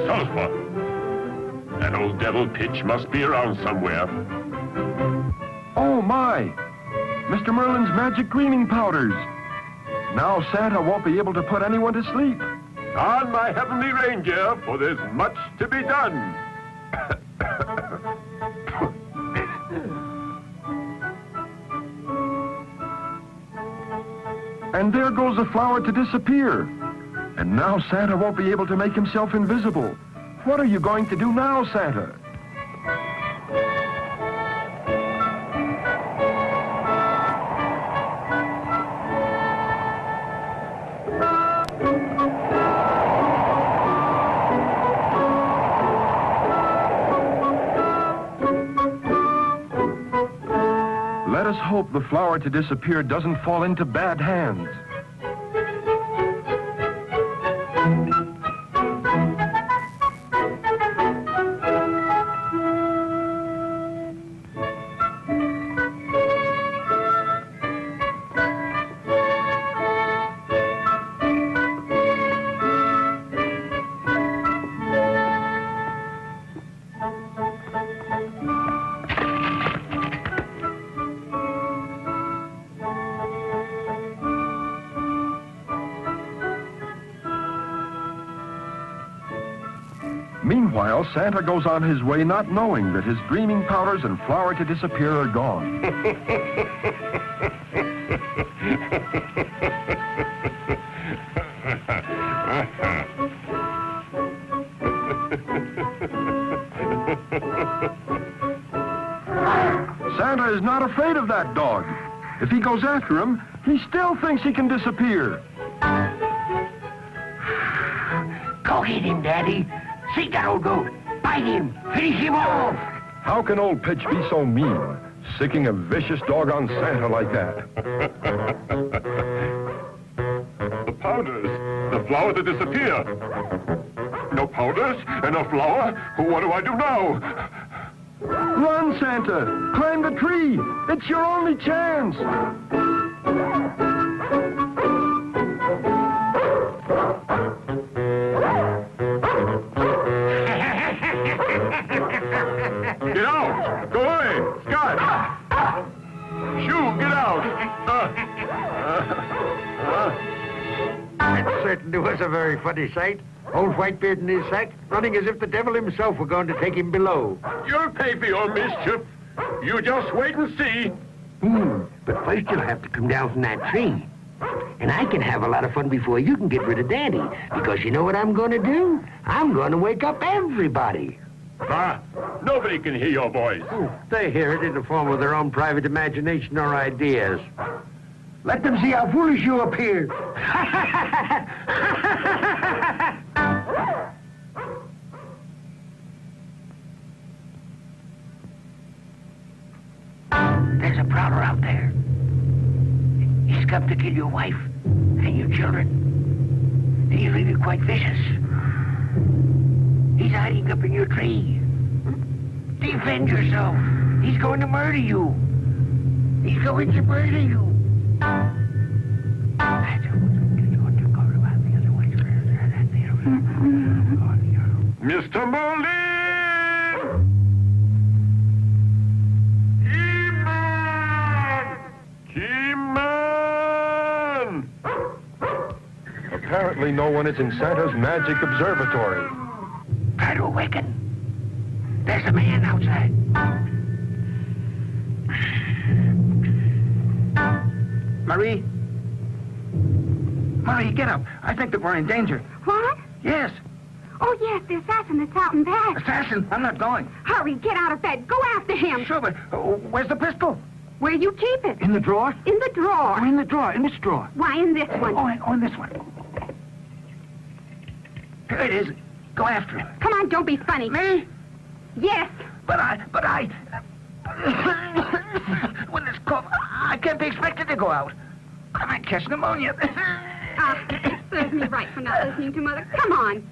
Sulphur. That old devil Pitch must be around somewhere. Oh, my! Mr. Merlin's magic greening powders. Now Santa won't be able to put anyone to sleep. On my heavenly reindeer, for there's much to be done. And there goes the flower to disappear. And now Santa won't be able to make himself invisible. What are you going to do now, Santa? Let us hope the flower to disappear doesn't fall into bad hands. Meanwhile, Santa goes on his way not knowing that his dreaming powders and flour to disappear are gone. Santa is not afraid of that dog. If he goes after him, he still thinks he can disappear. Go get him, Daddy. See that old goat. Bite him. Finish him off. How can old Pitch be so mean, sicking a vicious dog on Santa like that? The powders, the flour to disappear. No powders and no flour. What do I do now? Run, Santa! Climb the tree! It's your only chance! Get out! Go away! Scott! Shoo, get out! It certainly was a very funny sight. Old Whitebeard in his sack, running as if the devil himself were going to take him below. You'll pay for your mischief. You just wait and see. But first you'll have to come down from that tree. And I can have a lot of fun before you can get rid of Daddy. Because you know what I'm going to do? I'm going to wake up everybody. Ah, nobody can hear your voice. They hear it in the form of their own private imagination or ideas. Let them see how foolish you appear. There's a prowler out there. He's come to kill your wife and your children. He's really quite vicious. He's hiding up in your tree. Defend yourself. He's going to murder you. He's going to murder you. Mr. Merlin! Keyman! Apparently no one is in Santa's magic observatory. Try to awaken. There's a man outside. Marie? Marie, get up. I think that we're in danger. What? Yes. Oh, yes, the assassin that's out in bed. Assassin, I'm not going. Hurry, get out of bed. Go after him. Sure, but where's the pistol? Where you keep it? In the drawer? In the drawer. Oh, in the drawer. In which drawer? Why, in this one. Oh, in this one. Here it is. Go after him. Come on, don't be funny. Me? Yes. But I... When this cough, I can't be expected to go out. I might catch pneumonia. Serves me right for not listening to Mother. Come on.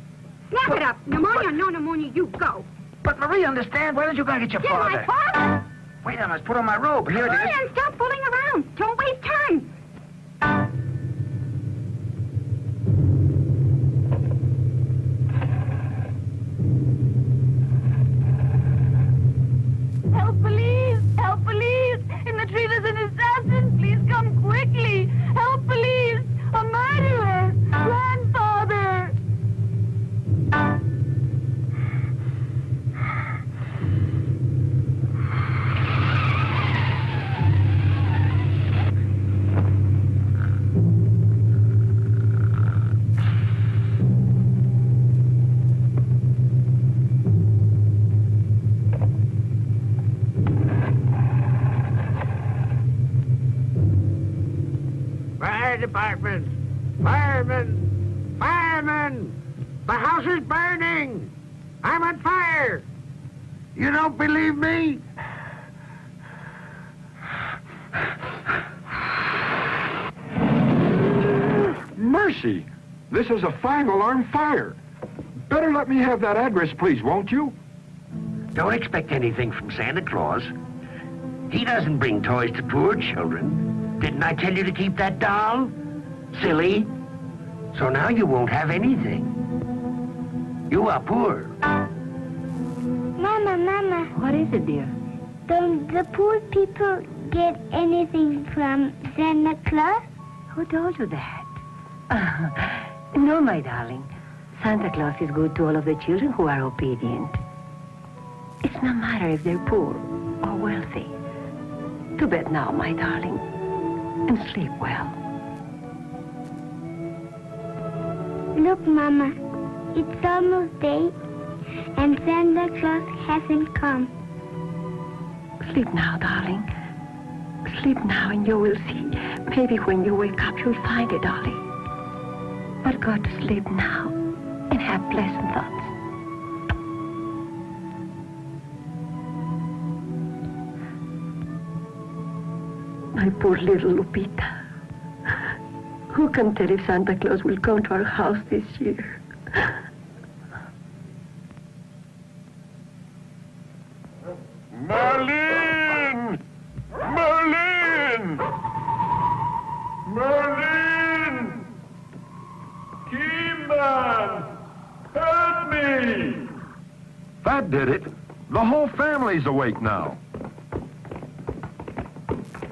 Snap it up. Pneumonia or no pneumonia, you go. But Marie, understand. Why don't you go get your Get father? my father? Wait, I must put on my robe. Here it is. Hurry and stop fooling around. Don't waste time. Help, police! Help, police! In the tree there's an assassin! Please come quickly! Help, police! A murderer! Grandfather! Fire department! Firemen! Firemen! The house is burning! I'm on fire! You don't believe me? Mercy! This is a fire-alarm fire. Better let me have that address, please, won't you? Don't expect anything from Santa Claus. He doesn't bring toys to poor children. Didn't I tell you to keep that doll? Silly. So now you won't have anything. You are poor. Mama. What is it, dear? Don't the poor people get anything from Santa Claus? Who told you that? No, my darling. Santa Claus is good to all of the children who are obedient. It's no matter if they're poor or wealthy. To bed now, my darling, and sleep well. Look, Mama, it's almost day, and Santa Claus hasn't come. Sleep now, darling. Sleep now, and you will see. Maybe when you wake up, you'll find it, darling. But go to sleep now, and have pleasant thoughts. My poor little Lupita. Who can tell if Santa Claus will come to our house this year? Merlin! Merlin! Merlin! Keyman! Help me! That did it. The whole family's awake now.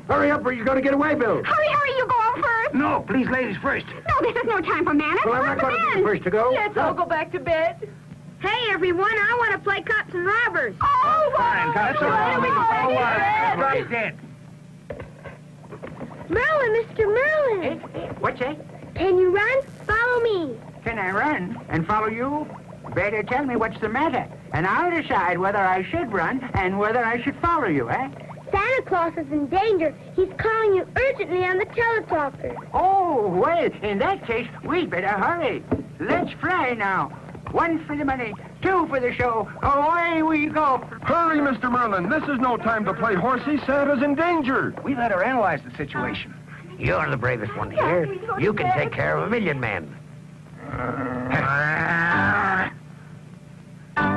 Hurry up or you're going to get away, Bill. Hurry, you go on first. No, please, ladies first. No, this is no time for manners. Well, I'm not going to be the first to go. Let's all go back to bed. Hey, everyone, I want to play cops and robbers. Oh, Fine, well, cops so and we go robbers. back to bed. Right then. Merlin, Mr. Merlin. What's that? Can you run? Follow me. Can I run and follow you? Better tell me what's the matter, and I'll decide whether I should run and whether I should follow you, eh? Santa Claus is in danger. He's calling you urgently on the teletalker. Oh, well, in that case, we'd better hurry. Let's fly now. 1 for the money, 2 for the show. Away we go. Hurry, Mr. Merlin. This is no time to play horsey. Santa's in danger. We let her analyze the situation. You're the bravest one here. You can take care of 1,000,000 men.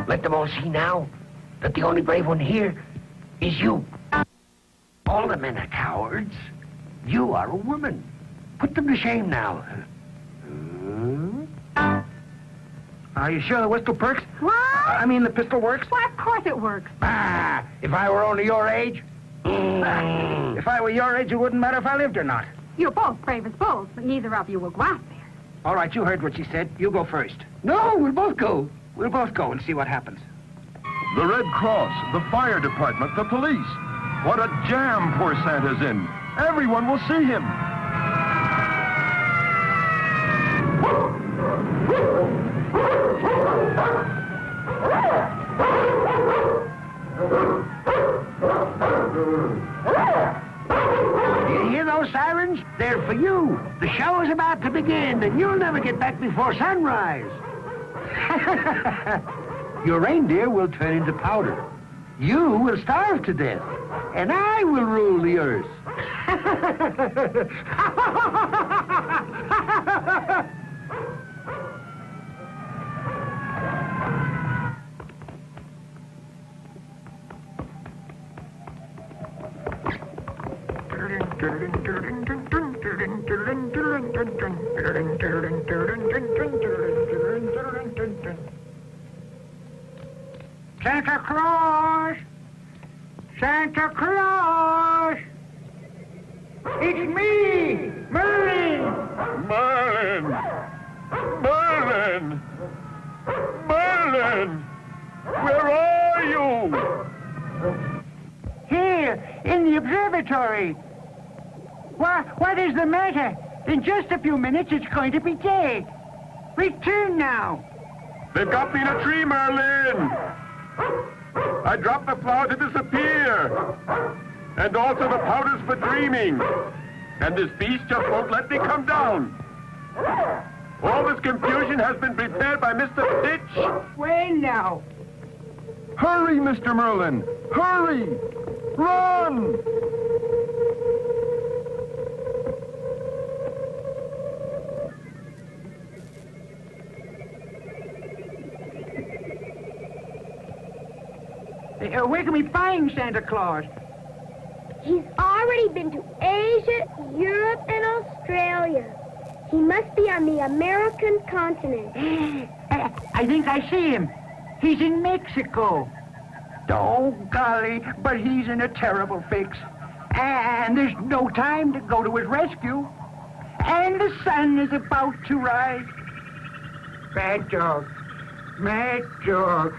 Let them all see now that the only brave one here is you. All the men are cowards. You are a woman. Put them to shame now. Are you sure the whistle perks? What? I mean, the pistol works? Why, of course it works. Ah, if I were only your age. If I were your age, it wouldn't matter if I lived or not. You're both brave as bulls, but neither of you will go out there. All right, you heard what she said. You go first. No, we'll both go. We'll both go and see what happens. The Red Cross, the fire department, the police. What a jam poor Santa's in. Everyone will see him. Do you hear those sirens? They're for you. The show is about to begin, and you'll never get back before sunrise. Your reindeer will turn into powder. You will starve to death, and I will rule the earth. Santa Claus! Santa Claus! It's me, Merlin! Merlin! Merlin! Merlin! Where are you? Here, in the observatory. What is the matter? In just a few minutes, it's going to be day. Return now. They've got me in a tree, Merlin! I dropped the flower to disappear. And also the powders for dreaming. And this beast just won't let me come down. All this confusion has been prepared by Mr. Pitch. Well, now. Hurry, Mr. Merlin. Hurry. Run. Where can we find Santa Claus? He's already been to Asia, Europe, and Australia. He must be on the American continent. I think I see him. He's in Mexico. Oh, golly, but he's in a terrible fix. And there's no time to go to his rescue. And the sun is about to rise. Bad dog. Mad dog.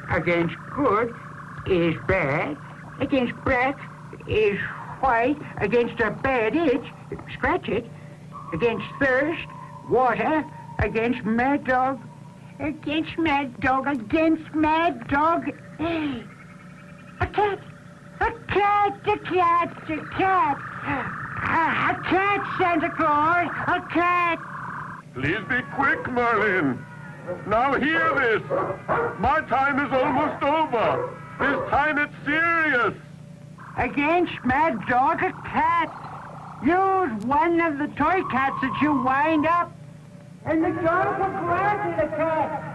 Against good is bad. Against black is white. Against a bad itch, scratch it. Against thirst, water. Against mad dog. Against mad dog. Against mad dog. A cat. A cat. A cat. A cat. A cat, Santa Claus. A cat. Please be quick, Merlin. Now hear this. My time is almost over. This time it's serious. Against mad dog, a cat. Use one of the toy cats that you wind up. And the dog will go after the cat.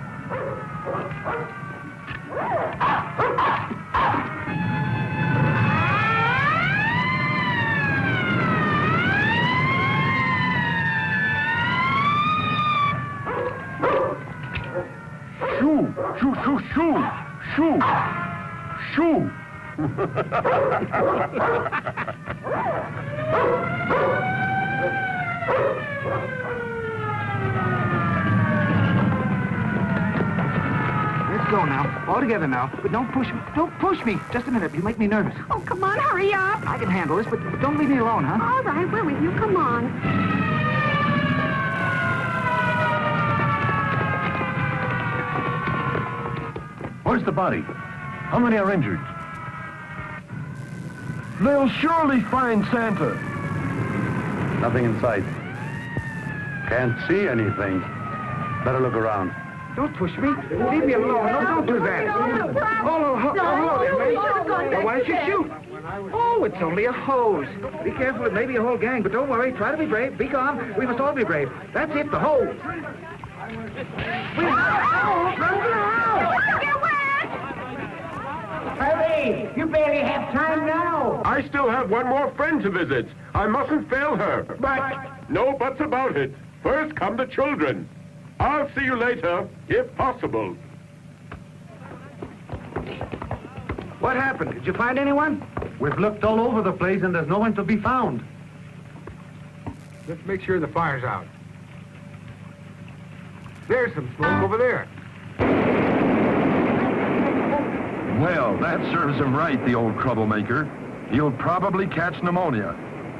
Shoo, shoo, shoo, shoo, shoo, shoo. Let's go now. All together now. But don't push me. Don't push me. Just a minute. You make me nervous. Oh, come on, hurry up. I can handle this, but don't leave me alone, huh? All right, we're with you. Come on. Where's the body? How many are injured? They'll surely find Santa. Nothing in sight. Can't see anything. Better look around. Don't push me. Leave me alone. No, don't do that. Oh, hello there, mate. Well, why don't you shoot? Oh, it's only a hose. Be careful. It may be a whole gang, but don't worry. Try to be brave. Be calm. We must all be brave. That's it, the hose. Hurry! You barely have time now. I still have one more friend to visit. I mustn't fail her. But No buts about it. First come the children. I'll see you later, if possible. What happened? Did you find anyone? We've looked all over the place and there's no one to be found. Let's make sure the fire's out. There's some smoke over there. Well, that serves him right, the old troublemaker. He'll probably catch pneumonia,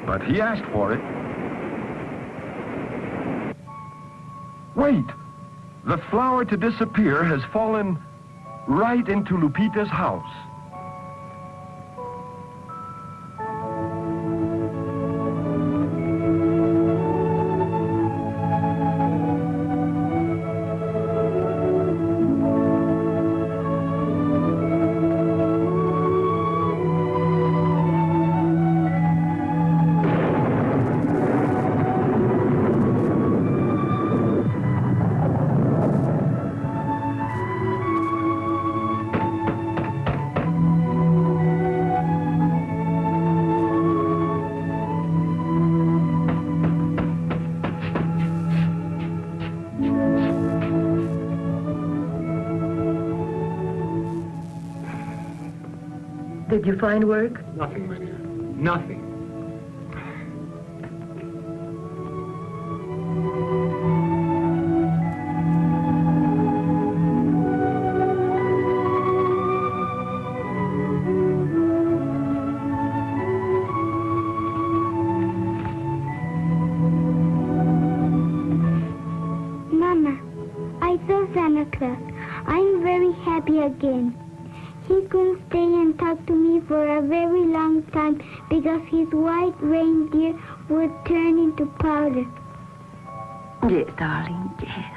but he asked for it. Wait! The flower to disappear has fallen right into Lupita's house. Did you find work? Nothing, my dear. Nothing. Mama, I saw Santa Claus. I'm very happy again. He couldn't stay and talk to me for a very long time because his white reindeer would turn into powder. Yes, darling, yes.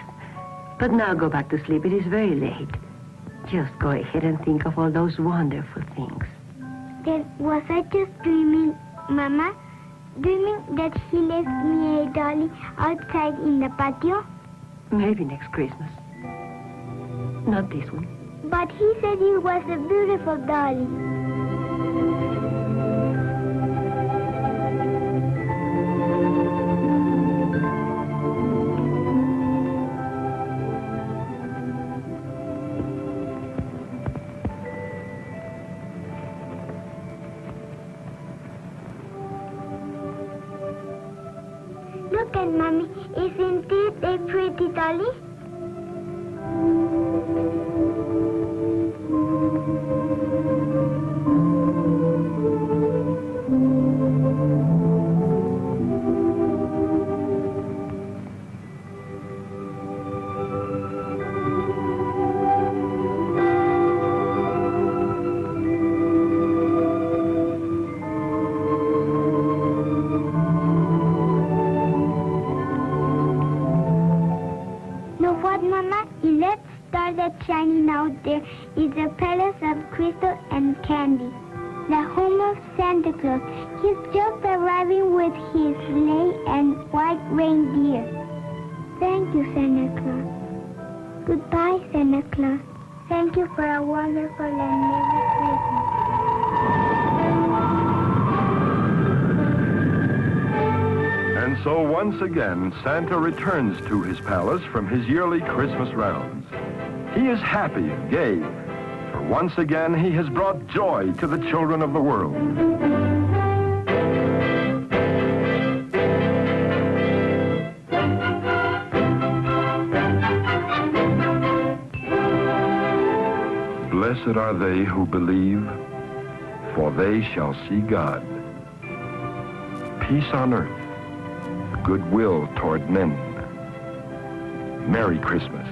But now go back to sleep. It is very late. Just go ahead and think of all those wonderful things. Then was I just dreaming, Mama? Dreaming that he left me a dolly outside in the patio? Maybe next Christmas. Not this one. But he said it was a beautiful dolly. Look at Mommy. Isn't it a pretty dolly? Know what, Mama? The red star that's shining out there is a palace of crystal and candy. The home of Santa Claus. He's just arriving with his sleigh and white reindeer. Thank you, Santa Claus. Goodbye, Santa Claus. Thank you for a wonderful and merry Christmas. And so once again, Santa returns to his palace from his yearly Christmas rounds. He is happy and gay, for once again he has brought joy to the children of the world. Blessed are they who believe, for they shall see God. Peace on earth, goodwill toward men. Merry Christmas.